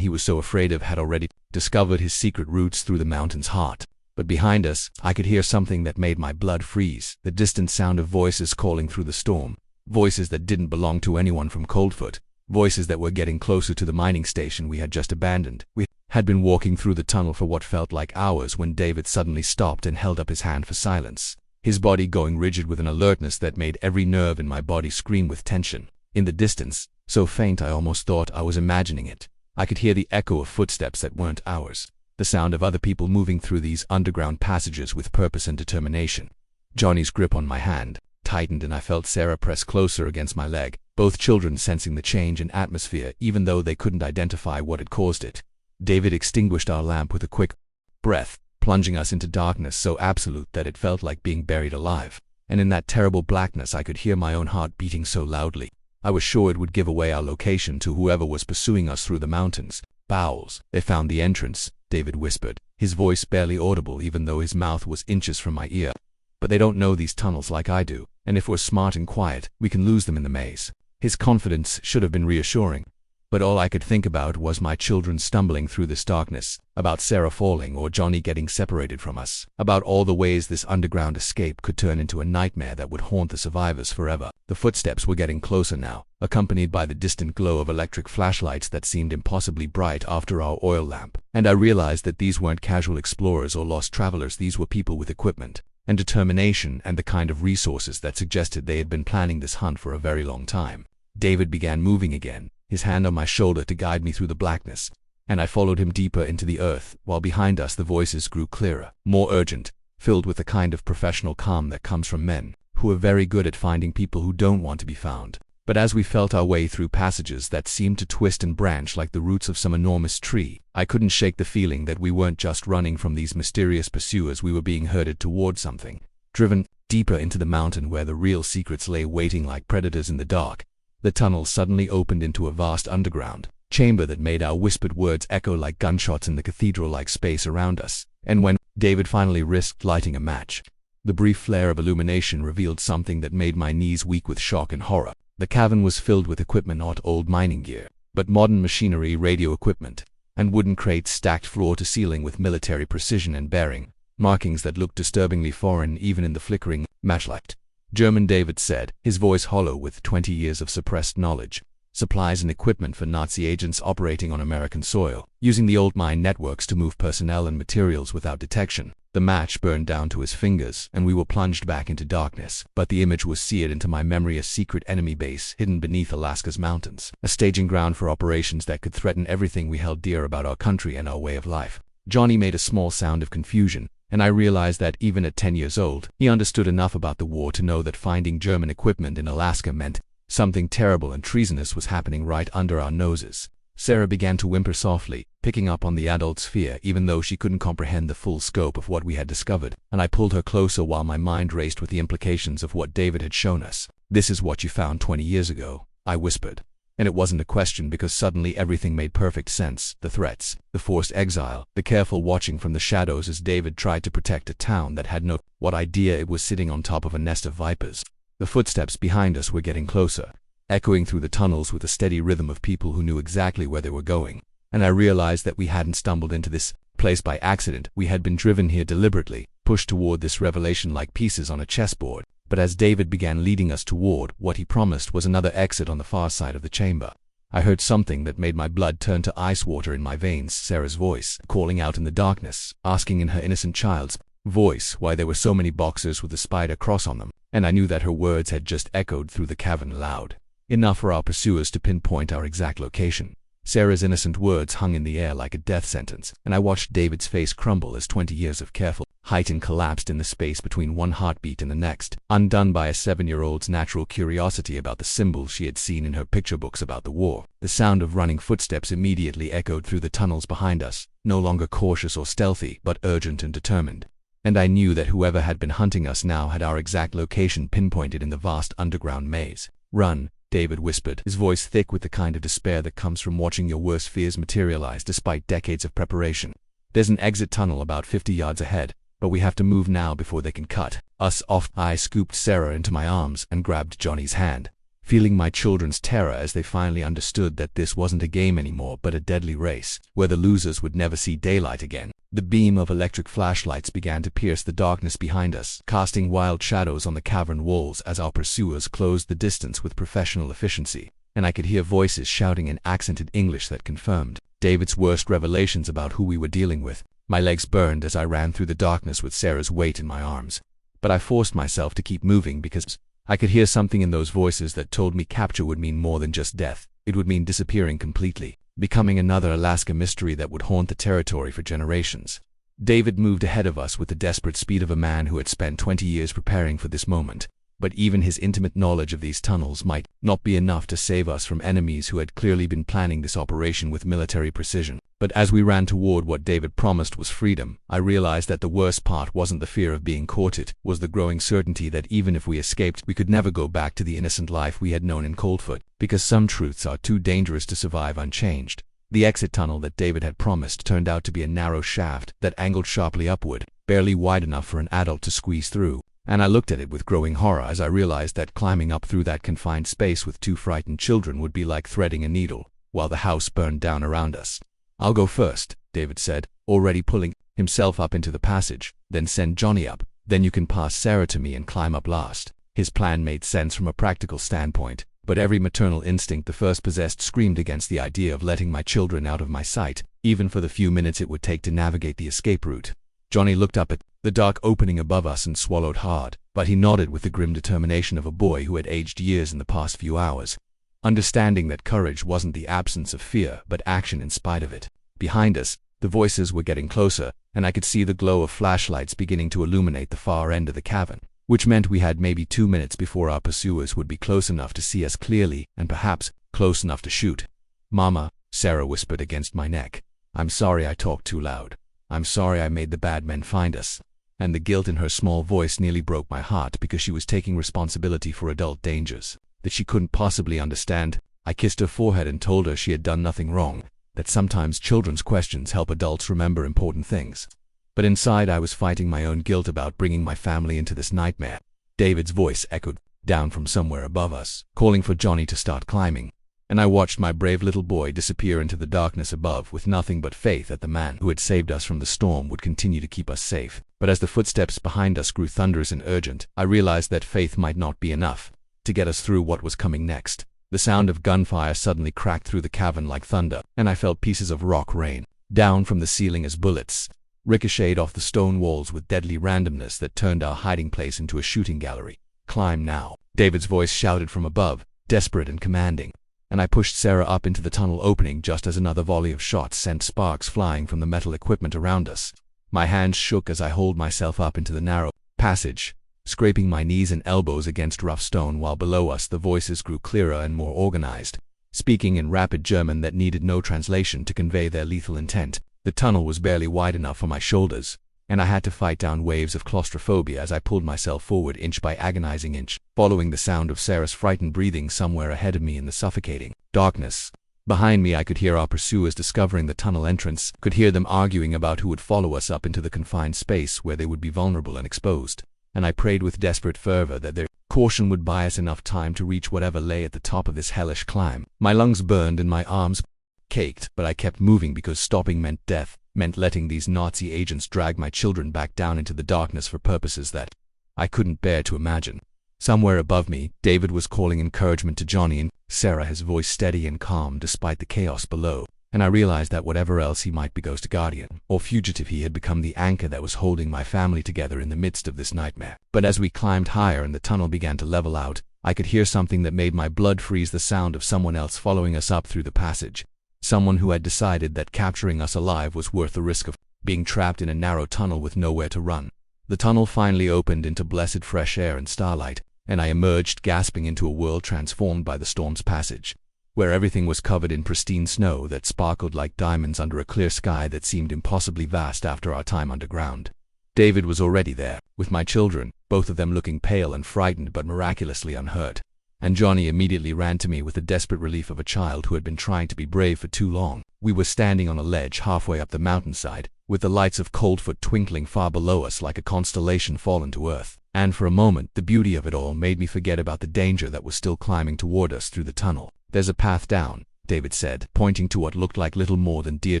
he was so afraid of had already discovered his secret routes through the mountain's heart. But behind us, I could hear something that made my blood freeze, the distant sound of voices calling through the storm, voices that didn't belong to anyone from Coldfoot, voices that were getting closer to the mining station we had just abandoned. We had been walking through the tunnel for what felt like hours when David suddenly stopped and held up his hand for silence, his body going rigid with an alertness that made every nerve in my body scream with tension. In the distance, so faint I almost thought I was imagining it, I could hear the echo of footsteps that weren't ours. The sound of other people moving through these underground passages with purpose and determination. Johnny's grip on my hand tightened and I felt Sarah press closer against my leg, both children sensing the change in atmosphere even though they couldn't identify what had caused it. David extinguished our lamp with a quick breath, plunging us into darkness so absolute that it felt like being buried alive. And in that terrible blackness I could hear my own heart beating so loudly. I was sure it would give away our location to whoever was pursuing us through the mountains. Bowels. They found the entrance, David whispered, his voice barely audible even though his mouth was inches from my ear. But they don't know these tunnels like I do, and if we're smart and quiet, we can lose them in the maze. His confidence should have been reassuring. But all I could think about was my children stumbling through this darkness, about Sarah falling or Johnny getting separated from us, about all the ways this underground escape could turn into a nightmare that would haunt the survivors forever. The footsteps were getting closer now, accompanied by the distant glow of electric flashlights that seemed impossibly bright after our oil lamp, and I realized that these weren't casual explorers or lost travelers. These were people with equipment and determination and the kind of resources that suggested they had been planning this hunt for a very long time. David began moving again, his hand on my shoulder to guide me through the blackness, and I followed him deeper into the earth, while behind us the voices grew clearer, more urgent, filled with the kind of professional calm that comes from men who are very good at finding people who don't want to be found. But as we felt our way through passages that seemed to twist and branch like the roots of some enormous tree, I couldn't shake the feeling that we weren't just running from these mysterious pursuers, we were being herded toward something, driven deeper into the mountain where the real secrets lay waiting like predators in the dark. The tunnel suddenly opened into a vast underground chamber that made our whispered words echo like gunshots in the cathedral-like space around us. And when David finally risked lighting a match, the brief flare of illumination revealed something that made my knees weak with shock and horror. The cavern was filled with equipment, not old mining gear, but modern machinery, radio equipment, and wooden crates stacked floor to ceiling with military precision and bearing markings that looked disturbingly foreign even in the flickering matchlight. German, David said, his voice hollow with 20 years of suppressed knowledge. Supplies and equipment for Nazi agents operating on American soil, using the old mine networks to move personnel and materials without detection. The match burned down to his fingers, and we were plunged back into darkness. But the image was seared into my memory, a secret enemy base hidden beneath Alaska's mountains, a staging ground for operations that could threaten everything we held dear about our country and our way of life. Johnny made a small sound of confusion, and I realized that even at 10 years old, he understood enough about the war to know that finding German equipment in Alaska meant something terrible and treasonous was happening right under our noses. Sarah began to whimper softly, picking up on the adult's fear even though she couldn't comprehend the full scope of what we had discovered, and I pulled her closer while my mind raced with the implications of what David had shown us. "This is what you found 20 years ago," I whispered. And it wasn't a question because suddenly everything made perfect sense. The threats, the forced exile, the careful watching from the shadows as David tried to protect a town that had no idea it was sitting on top of a nest of vipers. The footsteps behind us were getting closer, echoing through the tunnels with a steady rhythm of people who knew exactly where they were going. And I realized that we hadn't stumbled into this place by accident. We had been driven here deliberately, pushed toward this revelation like pieces on a chessboard. But as David began leading us toward what he promised was another exit on the far side of the chamber, I heard something that made my blood turn to ice water in my veins. Sarah's voice, calling out in the darkness, asking in her innocent child's voice why there were so many boxes with the spider cross on them, and I knew that her words had just echoed through the cavern loud, enough for our pursuers to pinpoint our exact location. Sarah's innocent words hung in the air like a death sentence, and I watched David's face crumble as 20 years of careful heightened collapsed in the space between one heartbeat and the next, undone by a 7-year-old's natural curiosity about the symbols she had seen in her picture books about the war. The sound of running footsteps immediately echoed through the tunnels behind us, no longer cautious or stealthy, but urgent and determined. And I knew that whoever had been hunting us now had our exact location pinpointed in the vast underground maze. "Run," David whispered, his voice thick with the kind of despair that comes from watching your worst fears materialize despite decades of preparation. "There's an exit tunnel about 50 yards ahead, but we have to move now before they can cut us off." I scooped Sarah into my arms and grabbed Johnny's hand, feeling my children's terror as they finally understood that this wasn't a game anymore but a deadly race, where the losers would never see daylight again. The beam of electric flashlights began to pierce the darkness behind us, casting wild shadows on the cavern walls as our pursuers closed the distance with professional efficiency, and I could hear voices shouting in accented English that confirmed David's worst revelations about who we were dealing with. My legs burned as I ran through the darkness with Sarah's weight in my arms, but I forced myself to keep moving because I could hear something in those voices that told me capture would mean more than just death. It would mean disappearing completely, becoming another Alaska mystery that would haunt the territory for generations. David moved ahead of us with the desperate speed of a man who had spent 20 years preparing for this moment, but even his intimate knowledge of these tunnels might not be enough to save us from enemies who had clearly been planning this operation with military precision. But as we ran toward what David promised was freedom, I realized that the worst part wasn't the fear of being caught, it was the growing certainty that even if we escaped, we could never go back to the innocent life we had known in Coldfoot, because some truths are too dangerous to survive unchanged. The exit tunnel that David had promised turned out to be a narrow shaft that angled sharply upward, barely wide enough for an adult to squeeze through, and I looked at it with growing horror as I realized that climbing up through that confined space with 2 frightened children would be like threading a needle, while the house burned down around us. "I'll go first," David said, already pulling himself up into the passage. "Then send Johnny up. Then you can pass Sarah to me and climb up last." His plan made sense from a practical standpoint, but every maternal instinct the first possessed screamed against the idea of letting my children out of my sight, even for the few minutes it would take to navigate the escape route. Johnny looked up at the dark opening above us and swallowed hard, but he nodded with the grim determination of a boy who had aged years in the past few hours, understanding that courage wasn't the absence of fear but action in spite of it. Behind us, the voices were getting closer, and I could see the glow of flashlights beginning to illuminate the far end of the cavern, which meant we had maybe 2 minutes before our pursuers would be close enough to see us clearly and perhaps close enough to shoot. "Mama," Sarah whispered against my neck, "I'm sorry I talked too loud. I'm sorry I made the bad men find us." And the guilt in her small voice nearly broke my heart because she was taking responsibility for adult dangers that she couldn't possibly understand. I kissed her forehead and told her she had done nothing wrong, that sometimes children's questions help adults remember important things. But inside I was fighting my own guilt about bringing my family into this nightmare. David's voice echoed down from somewhere above us, calling for Johnny to start climbing, and I watched my brave little boy disappear into the darkness above with nothing but faith that the man who had saved us from the storm would continue to keep us safe. But as the footsteps behind us grew thunderous and urgent, I realized that faith might not be enough to get us through what was coming next. The sound of gunfire suddenly cracked through the cavern like thunder, and I felt pieces of rock rain down from the ceiling as bullets ricocheted off the stone walls with deadly randomness that turned our hiding place into a shooting gallery. "Climb now," David's voice shouted from above, desperate and commanding, and I pushed Sarah up into the tunnel opening just as another volley of shots sent sparks flying from the metal equipment around us. My hands shook as I hauled myself up into the narrow passage, scraping my knees and elbows against rough stone while below us the voices grew clearer and more organized, speaking in rapid German that needed no translation to convey their lethal intent. The tunnel was barely wide enough for my shoulders, and I had to fight down waves of claustrophobia as I pulled myself forward inch by agonizing inch, following the sound of Sarah's frightened breathing somewhere ahead of me in the suffocating darkness. Behind me I could hear our pursuers discovering the tunnel entrance, could hear them arguing about who would follow us up into the confined space where they would be vulnerable and exposed, and I prayed with desperate fervor that their caution would buy us enough time to reach whatever lay at the top of this hellish climb. My lungs burned and my arms caked, but I kept moving because stopping meant death, meant letting these Nazi agents drag my children back down into the darkness for purposes that I couldn't bear to imagine. Somewhere above me, David was calling encouragement to Johnny and Sarah, his voice steady and calm despite the chaos below, and I realized that whatever else he might be, ghost guardian or fugitive, he had become the anchor that was holding my family together in the midst of this nightmare. But as we climbed higher and the tunnel began to level out, I could hear something that made my blood freeze, the sound of someone else following us up through the passage. Someone who had decided that capturing us alive was worth the risk of being trapped in a narrow tunnel with nowhere to run. The tunnel finally opened into blessed fresh air and starlight, and I emerged gasping into a world transformed by the storm's passage, where everything was covered in pristine snow that sparkled like diamonds under a clear sky that seemed impossibly vast after our time underground. David was already there, with my children, both of them looking pale and frightened but miraculously unhurt. And Johnny immediately ran to me with the desperate relief of a child who had been trying to be brave for too long. We were standing on a ledge halfway up the mountainside, with the lights of Coldfoot twinkling far below us like a constellation fallen to earth. And for a moment, the beauty of it all made me forget about the danger that was still climbing toward us through the tunnel. "There's a path down," David said, pointing to what looked like little more than deer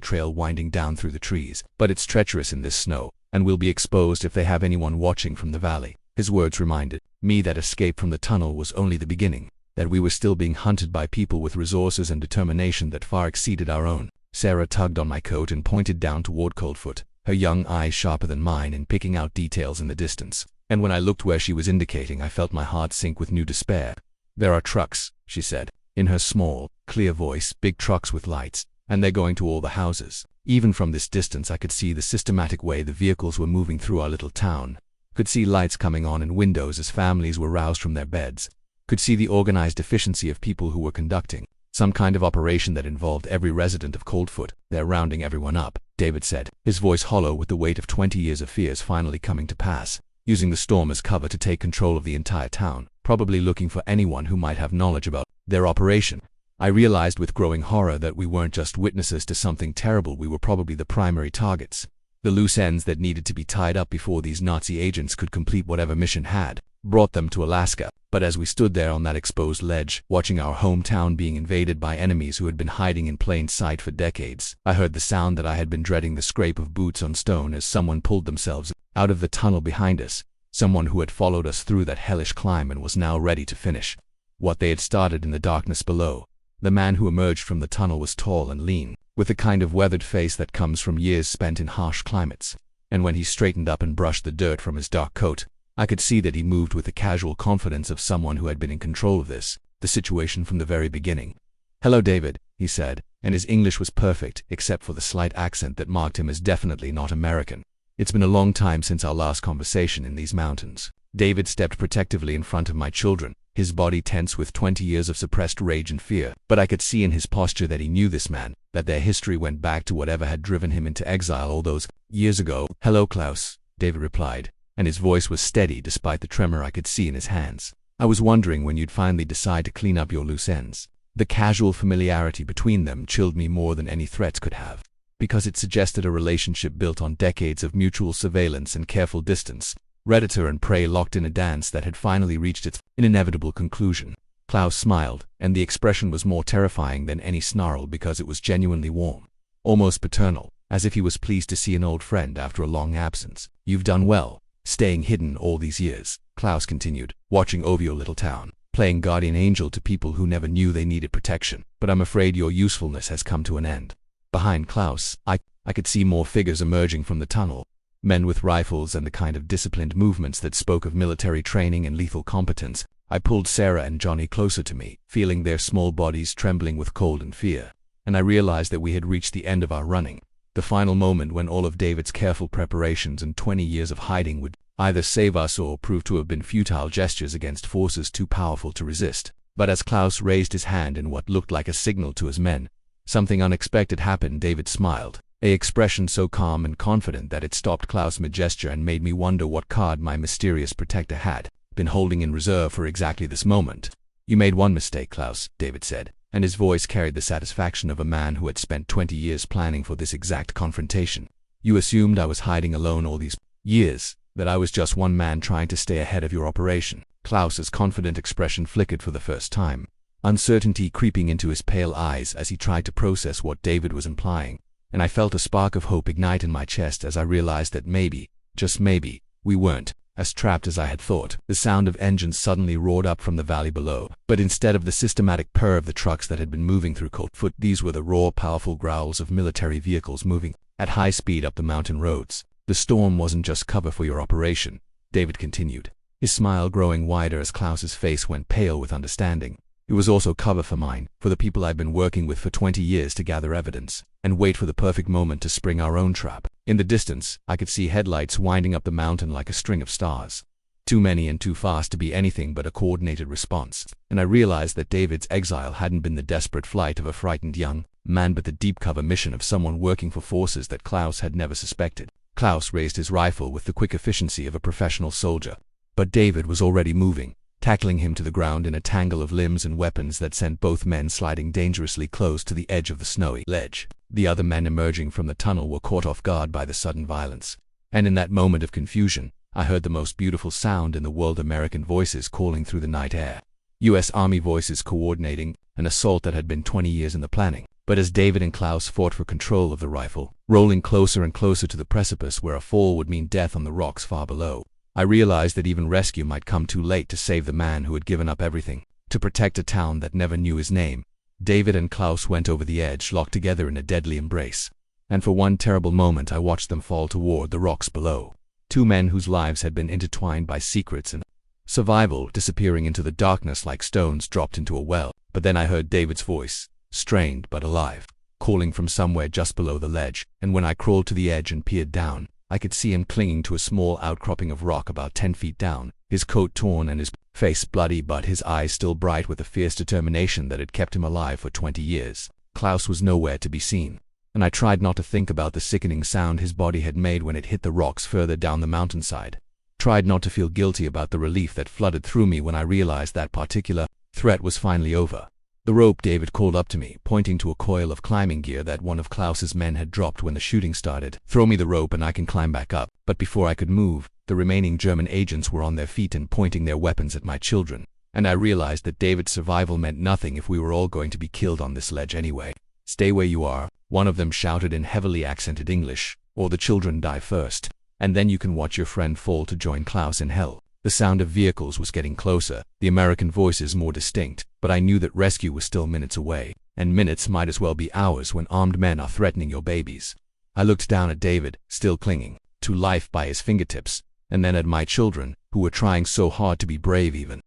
trail winding down through the trees. "But it's treacherous in this snow, and will be exposed if they have anyone watching from the valley." His words reminded me that escape from the tunnel was only the beginning, that we were still being hunted by people with resources and determination that far exceeded our own. Sarah tugged on my coat and pointed down toward Coldfoot, her young eyes sharper than mine and picking out details in the distance. And when I looked where she was indicating, I felt my heart sink with new despair. "There are trucks," she said, in her small, clear voice, "big trucks with lights, and they're going to all the houses." Even from this distance I could see the systematic way the vehicles were moving through our little town. Could see lights coming on in windows as families were roused from their beds. Could see the organized efficiency of people who were conducting some kind of operation that involved every resident of Coldfoot. "They're rounding everyone up," David said, his voice hollow with the weight of 20 years of fears finally coming to pass. "Using the storm as cover to take control of the entire town, probably looking for anyone who might have knowledge about their operation." I realized with growing horror that we weren't just witnesses to something terrible, we were probably the primary targets. The loose ends that needed to be tied up before these Nazi agents could complete whatever mission had brought them to Alaska. But as we stood there on that exposed ledge, watching our hometown being invaded by enemies who had been hiding in plain sight for decades, I heard the sound that I had been dreading, the scrape of boots on stone as someone pulled themselves out of the tunnel behind us, someone who had followed us through that hellish climb and was now ready to finish what they had started in the darkness below. The man who emerged from the tunnel was tall and lean, with the kind of weathered face that comes from years spent in harsh climates. And when he straightened up and brushed the dirt from his dark coat, I could see that he moved with the casual confidence of someone who had been in control of the situation from the very beginning. "Hello, David," he said, and his English was perfect except for the slight accent that marked him as definitely not American. "It's been a long time since our last conversation in these mountains." David stepped protectively in front of my children, his body tense with 20 years of suppressed rage and fear. But I could see in his posture that he knew this man, that their history went back to whatever had driven him into exile all those years ago. "Hello, Klaus," David replied, and his voice was steady despite the tremor I could see in his hands. "I was wondering when you'd finally decide to clean up your loose ends." The casual familiarity between them chilled me more than any threats could have, because it suggested a relationship built on decades of mutual surveillance and careful distance, predator and prey locked in a dance that had finally reached its inevitable conclusion. Klaus smiled, and the expression was more terrifying than any snarl because it was genuinely warm, almost paternal, as if he was pleased to see an old friend after a long absence. "You've done well, staying hidden all these years," Klaus continued, "watching over your little town, playing guardian angel to people who never knew they needed protection. But I'm afraid your usefulness has come to an end." Behind Klaus, I could see more figures emerging from the tunnel, men with rifles and the kind of disciplined movements that spoke of military training and lethal competence. I pulled Sarah and Johnny closer to me, feeling their small bodies trembling with cold and fear, and I realized that we had reached the end of our running, the final moment when all of David's careful preparations and 20 years of hiding would either save us or prove to have been futile gestures against forces too powerful to resist. But as Klaus raised his hand in what looked like a signal to his men, something unexpected happened. David smiled, an expression so calm and confident that it stopped Klaus mid-gesture and made me wonder what card my mysterious protector had been holding in reserve for exactly this moment. "You made one mistake, Klaus," David said, and his voice carried the satisfaction of a man who had spent 20 years planning for this exact confrontation. "You assumed I was hiding alone all these years, that I was just one man trying to stay ahead of your operation." Klaus's confident expression flickered for the first time, uncertainty creeping into his pale eyes as he tried to process what David was implying, and I felt a spark of hope ignite in my chest as I realized that maybe, just maybe, we weren't as trapped as I had thought. The sound of engines suddenly roared up from the valley below, but instead of the systematic purr of the trucks that had been moving through Coldfoot, these were the raw, powerful growls of military vehicles moving at high speed up the mountain roads. "The storm wasn't just cover for your operation," David continued, his smile growing wider as Klaus's face went pale with understanding. It was also cover for mine, for the people I've been working with for 20 years to gather evidence, and wait for the perfect moment to spring our own trap. In the distance, I could see headlights winding up the mountain like a string of stars. Too many and too fast to be anything but a coordinated response, and I realized that David's exile hadn't been the desperate flight of a frightened young man but the deep cover mission of someone working for forces that Klaus had never suspected. Klaus raised his rifle with the quick efficiency of a professional soldier, but David was already moving, tackling him to the ground in a tangle of limbs and weapons that sent both men sliding dangerously close to the edge of the snowy ledge. The other men emerging from the tunnel were caught off guard by the sudden violence, and in that moment of confusion, I heard the most beautiful sound in the world: American voices calling through the night air. U.S. Army voices coordinating an assault that had been 20 years in the planning. But as David and Klaus fought for control of the rifle, rolling closer and closer to the precipice where a fall would mean death on the rocks far below, I realized that even rescue might come too late to save the man who had given up everything to protect a town that never knew his name. David and Klaus went over the edge, locked together in a deadly embrace, and for one terrible moment I watched them fall toward the rocks below. Two men whose lives had been intertwined by secrets and survival disappearing into the darkness like stones dropped into a well. But then I heard David's voice, strained but alive, calling from somewhere just below the ledge, and when I crawled to the edge and peered down, I could see him clinging to a small outcropping of rock about 10 feet down, his coat torn and his face bloody but his eyes still bright with the fierce determination that had kept him alive for 20 years. Klaus was nowhere to be seen, and I tried not to think about the sickening sound his body had made when it hit the rocks further down the mountainside. Tried not to feel guilty about the relief that flooded through me when I realized that particular threat was finally over. The rope David called up to me, pointing to a coil of climbing gear that one of Klaus's men had dropped when the shooting started. "Throw me the rope and I can climb back up." But before I could move, the remaining German agents were on their feet and pointing their weapons at my children, and I realized that David's survival meant nothing if we were all going to be killed on this ledge anyway. "Stay where you are," one of them shouted in heavily accented English, "or the children die first, and then you can watch your friend fall to join Klaus in hell." The sound of vehicles was getting closer, the American voices more distinct, but I knew that rescue was still minutes away, and minutes might as well be hours when armed men are threatening your babies. I looked down at David, still clinging to life by his fingertips, and then at my children, who were trying so hard to be brave even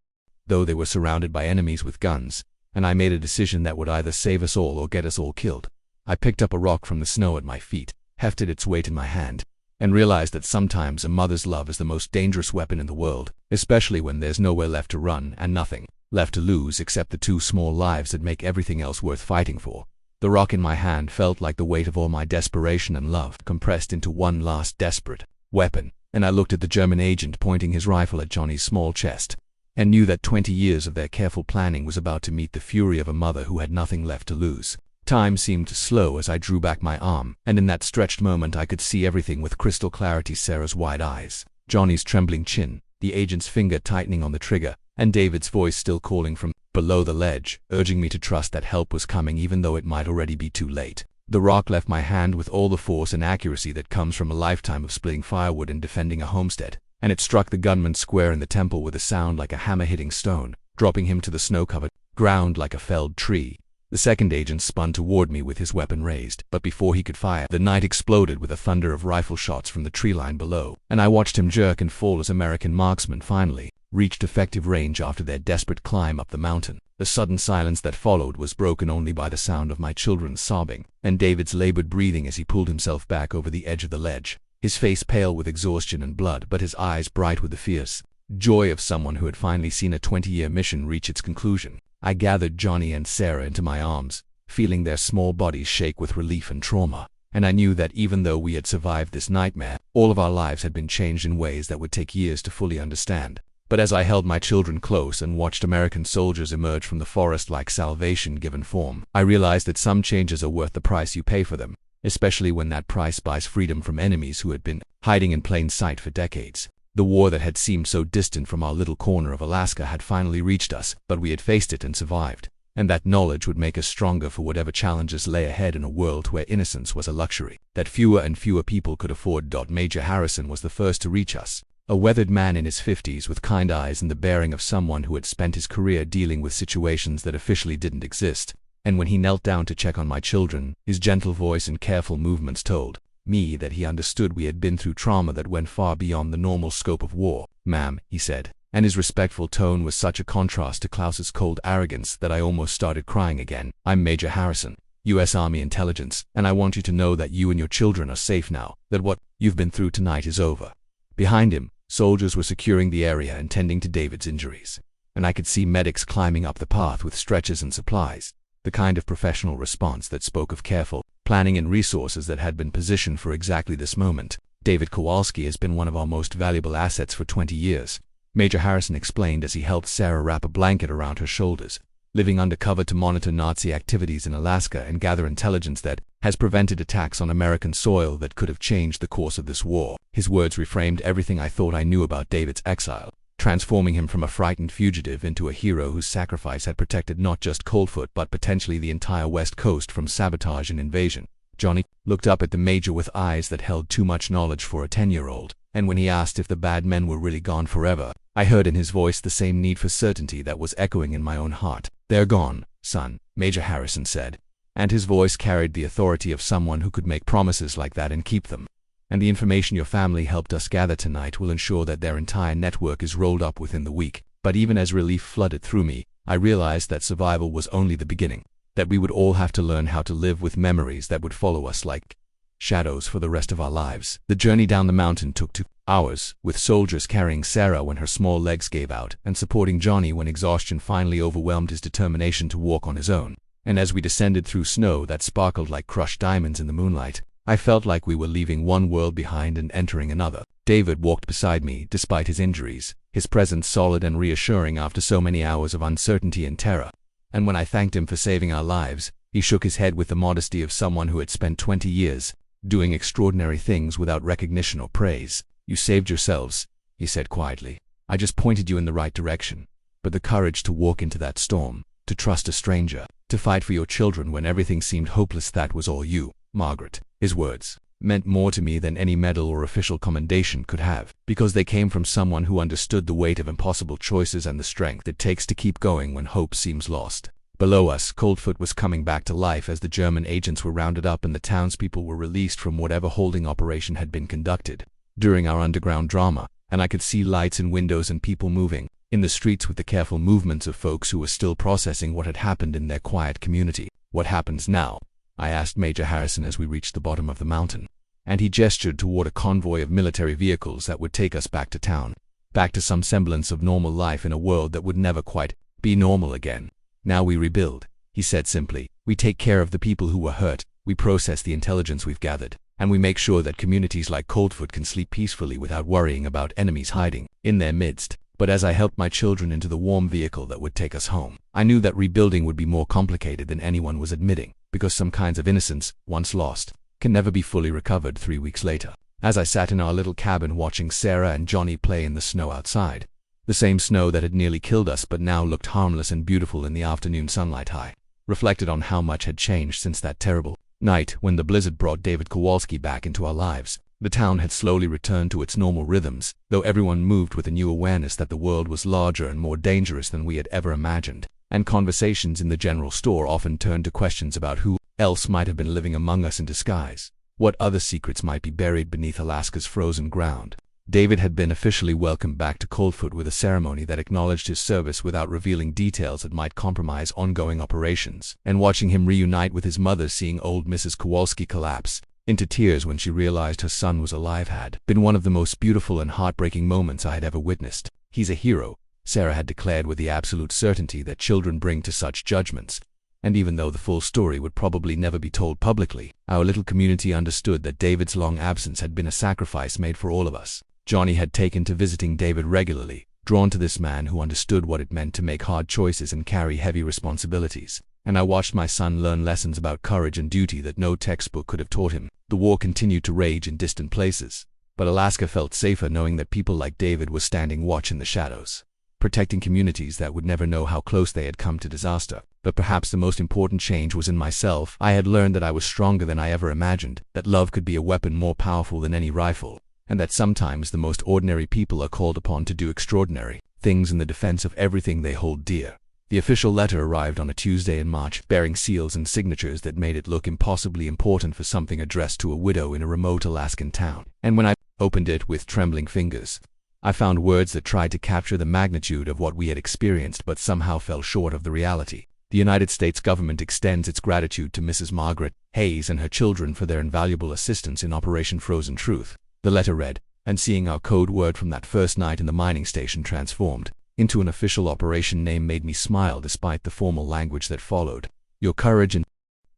though they were surrounded by enemies with guns, and I made a decision that would either save us all or get us all killed. I picked up a rock from the snow at my feet, hefted its weight in my hand, and realized that sometimes a mother's love is the most dangerous weapon in the world, especially when there's nowhere left to run and nothing left to lose except the two small lives that make everything else worth fighting for. The rock in my hand felt like the weight of all my desperation and love compressed into one last desperate weapon, and I looked at the German agent pointing his rifle at Johnny's small chest, and knew that 20 years of their careful planning was about to meet the fury of a mother who had nothing left to lose. Time seemed to slow as I drew back my arm, and in that stretched moment I could see everything with crystal clarity: Sarah's wide eyes, Johnny's trembling chin, the agent's finger tightening on the trigger, and David's voice still calling from below the ledge, urging me to trust that help was coming even though it might already be too late. The rock left my hand with all the force and accuracy that comes from a lifetime of splitting firewood and defending a homestead, and it struck the gunman square in the temple with a sound like a hammer hitting stone, dropping him to the snow-covered ground like a felled tree. The second agent spun toward me with his weapon raised, but before he could fire, the night exploded with a thunder of rifle shots from the tree line below, and I watched him jerk and fall as American marksmen finally reached effective range after their desperate climb up the mountain. The sudden silence that followed was broken only by the sound of my children's sobbing, and David's labored breathing as he pulled himself back over the edge of the ledge, his face pale with exhaustion and blood, but his eyes bright with the fierce joy of someone who had finally seen a 20-year mission reach its conclusion. I gathered Johnny and Sarah into my arms, feeling their small bodies shake with relief and trauma, and I knew that even though we had survived this nightmare, all of our lives had been changed in ways that would take years to fully understand. But as I held my children close and watched American soldiers emerge from the forest like salvation given form, I realized that some changes are worth the price you pay for them, especially when that price buys freedom from enemies who had been hiding in plain sight for decades. The war that had seemed so distant from our little corner of Alaska had finally reached us, but we had faced it and survived, and that knowledge would make us stronger for whatever challenges lay ahead in a world where innocence was a luxury that fewer and fewer people could afford. Major Harrison was the first to reach us, a weathered man in his 50s with kind eyes and the bearing of someone who had spent his career dealing with situations that officially didn't exist, and when he knelt down to check on my children, his gentle voice and careful movements told me that he understood we had been through trauma that went far beyond the normal scope of war. "Ma'am," he said, and his respectful tone was such a contrast to Klaus's cold arrogance that I almost started crying again. "I'm Major Harrison, U.S. Army Intelligence, and I want you to know that you and your children are safe now, that what you've been through tonight is over." Behind him, soldiers were securing the area and tending to David's injuries, and I could see medics climbing up the path with stretchers and supplies, the kind of professional response that spoke of careful planning and resources that had been positioned for exactly this moment. "David Kowalski has been one of our most valuable assets for 20 years, Major Harrison explained as he helped Sarah wrap a blanket around her shoulders. "Living undercover to monitor Nazi activities in Alaska and gather intelligence that has prevented attacks on American soil that could have changed the course of this war." His words reframed everything I thought I knew about David's exile, transforming him from a frightened fugitive into a hero whose sacrifice had protected not just Coldfoot but potentially the entire West Coast from sabotage and invasion. Johnny looked up at the Major with eyes that held too much knowledge for a 10-year-old, and when he asked if the bad men were really gone forever, I heard in his voice the same need for certainty that was echoing in my own heart. "They're gone, son," Major Harrison said, and his voice carried the authority of someone who could make promises like that and keep them. "And the information your family helped us gather tonight will ensure that their entire network is rolled up within the week." But even as relief flooded through me, I realized that survival was only the beginning, that we would all have to learn how to live with memories that would follow us like shadows for the rest of our lives. The journey down the mountain took 2 hours, with soldiers carrying Sarah when her small legs gave out and supporting Johnny when exhaustion finally overwhelmed his determination to walk on his own. And as we descended through snow that sparkled like crushed diamonds in the moonlight, I felt like we were leaving one world behind and entering another. David walked beside me despite his injuries, his presence solid and reassuring after so many hours of uncertainty and terror. And when I thanked him for saving our lives, he shook his head with the modesty of someone who had spent 20 years doing extraordinary things without recognition or praise. "You saved yourselves," he said quietly. "I just pointed you in the right direction. But the courage to walk into that storm, to trust a stranger, to fight for your children when everything seemed hopeless, that was all you, Margaret." His words meant more to me than any medal or official commendation could have, because they came from someone who understood the weight of impossible choices and the strength it takes to keep going when hope seems lost. Below us, Coldfoot was coming back to life as the German agents were rounded up and the townspeople were released from whatever holding operation had been conducted during our underground drama, and I could see lights in windows and people moving in the streets with the careful movements of folks who were still processing what had happened in their quiet community. "What happens now?" I asked Major Harrison as we reached the bottom of the mountain, and he gestured toward a convoy of military vehicles that would take us back to town, back to some semblance of normal life in a world that would never quite be normal again. "Now we rebuild," he said simply. "We take care of the people who were hurt, we process the intelligence we've gathered, and we make sure that communities like Coldfoot can sleep peacefully without worrying about enemies hiding in their midst." But as I helped my children into the warm vehicle that would take us home, I knew that rebuilding would be more complicated than anyone was admitting, because some kinds of innocence, once lost, can never be fully recovered 3 weeks later. As I sat in our little cabin watching Sarah and Johnny play in the snow outside, the same snow that had nearly killed us but now looked harmless and beautiful in the afternoon sunlight, I reflected on how much had changed since that terrible night when the blizzard brought David Kowalski back into our lives. The town had slowly returned to its normal rhythms, though everyone moved with a new awareness that the world was larger and more dangerous than we had ever imagined, and conversations in the general store often turned to questions about who else might have been living among us in disguise. What other secrets might be buried beneath Alaska's frozen ground? David had been officially welcomed back to Coldfoot with a ceremony that acknowledged his service without revealing details that might compromise ongoing operations, and watching him reunite with his mother, seeing old Mrs. Kowalski collapse into tears when she realized her son was alive, had been one of the most beautiful and heartbreaking moments I had ever witnessed. "He's a hero," Sarah had declared with the absolute certainty that children bring to such judgments. And even though the full story would probably never be told publicly, our little community understood that David's long absence had been a sacrifice made for all of us. Johnny had taken to visiting David regularly, drawn to this man who understood what it meant to make hard choices and carry heavy responsibilities. And I watched my son learn lessons about courage and duty that no textbook could have taught him. The war continued to rage in distant places, but Alaska felt safer knowing that people like David were standing watch in the shadows, protecting communities that would never know how close they had come to disaster. But perhaps the most important change was in myself. I had learned that I was stronger than I ever imagined, that love could be a weapon more powerful than any rifle, and that sometimes the most ordinary people are called upon to do extraordinary things in the defense of everything they hold dear. The official letter arrived on a Tuesday in March, bearing seals and signatures that made it look impossibly important for something addressed to a widow in a remote Alaskan town. And when I opened it with trembling fingers, I found words that tried to capture the magnitude of what we had experienced but somehow fell short of the reality. The United States government extends its gratitude to Mrs. Margaret Hayes and her children for their invaluable assistance in Operation Frozen Truth. The letter read, and seeing our code word from that first night in the mining station transformed into an official operation name made me smile despite the formal language that followed. Your courage and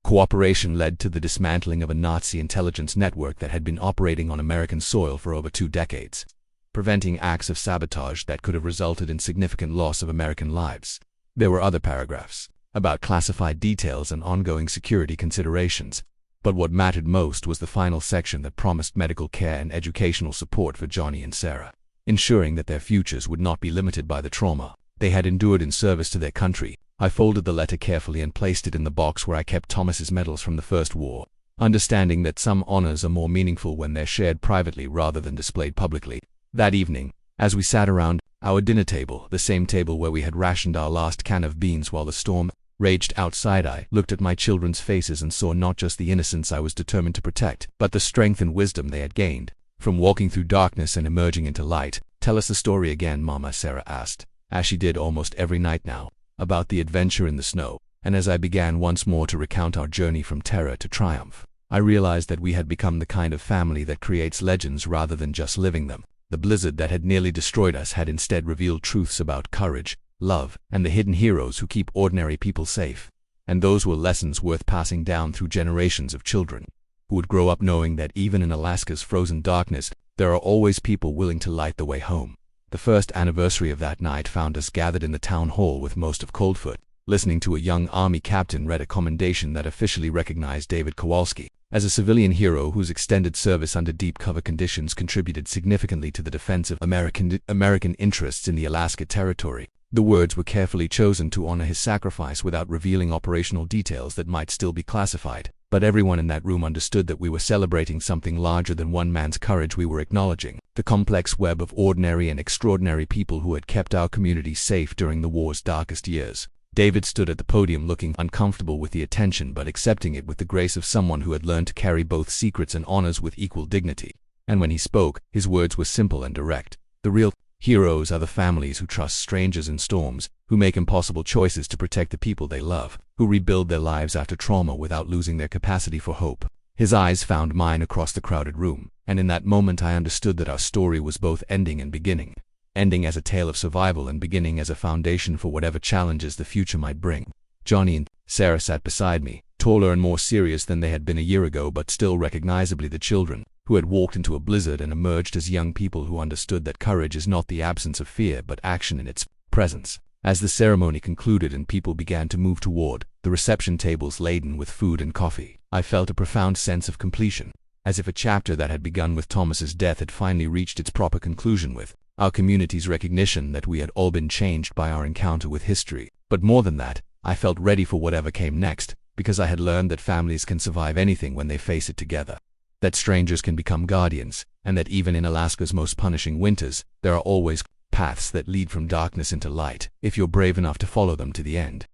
cooperation led to the dismantling of a Nazi intelligence network that had been operating on American soil for over 2 decades, preventing acts of sabotage that could have resulted in significant loss of American lives. There were other paragraphs about classified details and ongoing security considerations, but what mattered most was the final section that promised medical care and educational support for Johnny and Sarah, ensuring that their futures would not be limited by the trauma they had endured in service to their country. I folded the letter carefully and placed it in the box where I kept Thomas's medals from the First War, understanding that some honors are more meaningful when they're shared privately rather than displayed publicly. That evening, as we sat around our dinner table, the same table where we had rationed our last can of beans while the storm raged outside, I looked at my children's faces and saw not just the innocence I was determined to protect, but the strength and wisdom they had gained from walking through darkness and emerging into light. Tell us the story again, Mama, Sarah asked, as she did almost every night now, about the adventure in the snow. And as I began once more to recount our journey from terror to triumph, I realized that we had become the kind of family that creates legends rather than just living them. The blizzard that had nearly destroyed us had instead revealed truths about courage, love, and the hidden heroes who keep ordinary people safe. And those were lessons worth passing down through generations of children, who would grow up knowing that even in Alaska's frozen darkness, there are always people willing to light the way home. The first anniversary of that night found us gathered in the town hall with most of Coldfoot, listening to a young Army captain read a commendation that officially recognized David Kowalski as a civilian hero whose extended service under deep cover conditions contributed significantly to the defense of American interests in the Alaska Territory. The words were carefully chosen to honor his sacrifice without revealing operational details that might still be classified, but everyone in that room understood that we were celebrating something larger than one man's courage. We were acknowledging the complex web of ordinary and extraordinary people who had kept our community safe during the war's darkest years. David stood at the podium looking uncomfortable with the attention but accepting it with the grace of someone who had learned to carry both secrets and honors with equal dignity. And when he spoke, his words were simple and direct. The real heroes are the families who trust strangers in storms, who make impossible choices to protect the people they love, who rebuild their lives after trauma without losing their capacity for hope. His eyes found mine across the crowded room, and in that moment I understood that our story was both ending and beginning. Ending as a tale of survival and beginning as a foundation for whatever challenges the future might bring. Johnny and Sarah sat beside me, taller and more serious than they had been a year ago, but still recognizably the children who had walked into a blizzard and emerged as young people who understood that courage is not the absence of fear but action in its presence. As the ceremony concluded and people began to move toward the reception tables laden with food and coffee, I felt a profound sense of completion, as if a chapter that had begun with Thomas's death had finally reached its proper conclusion with our community's recognition that we had all been changed by our encounter with history. But more than that, I felt ready for whatever came next, because I had learned that families can survive anything when they face it together, that strangers can become guardians, and that even in Alaska's most punishing winters, there are always paths that lead from darkness into light, if you're brave enough to follow them to the end.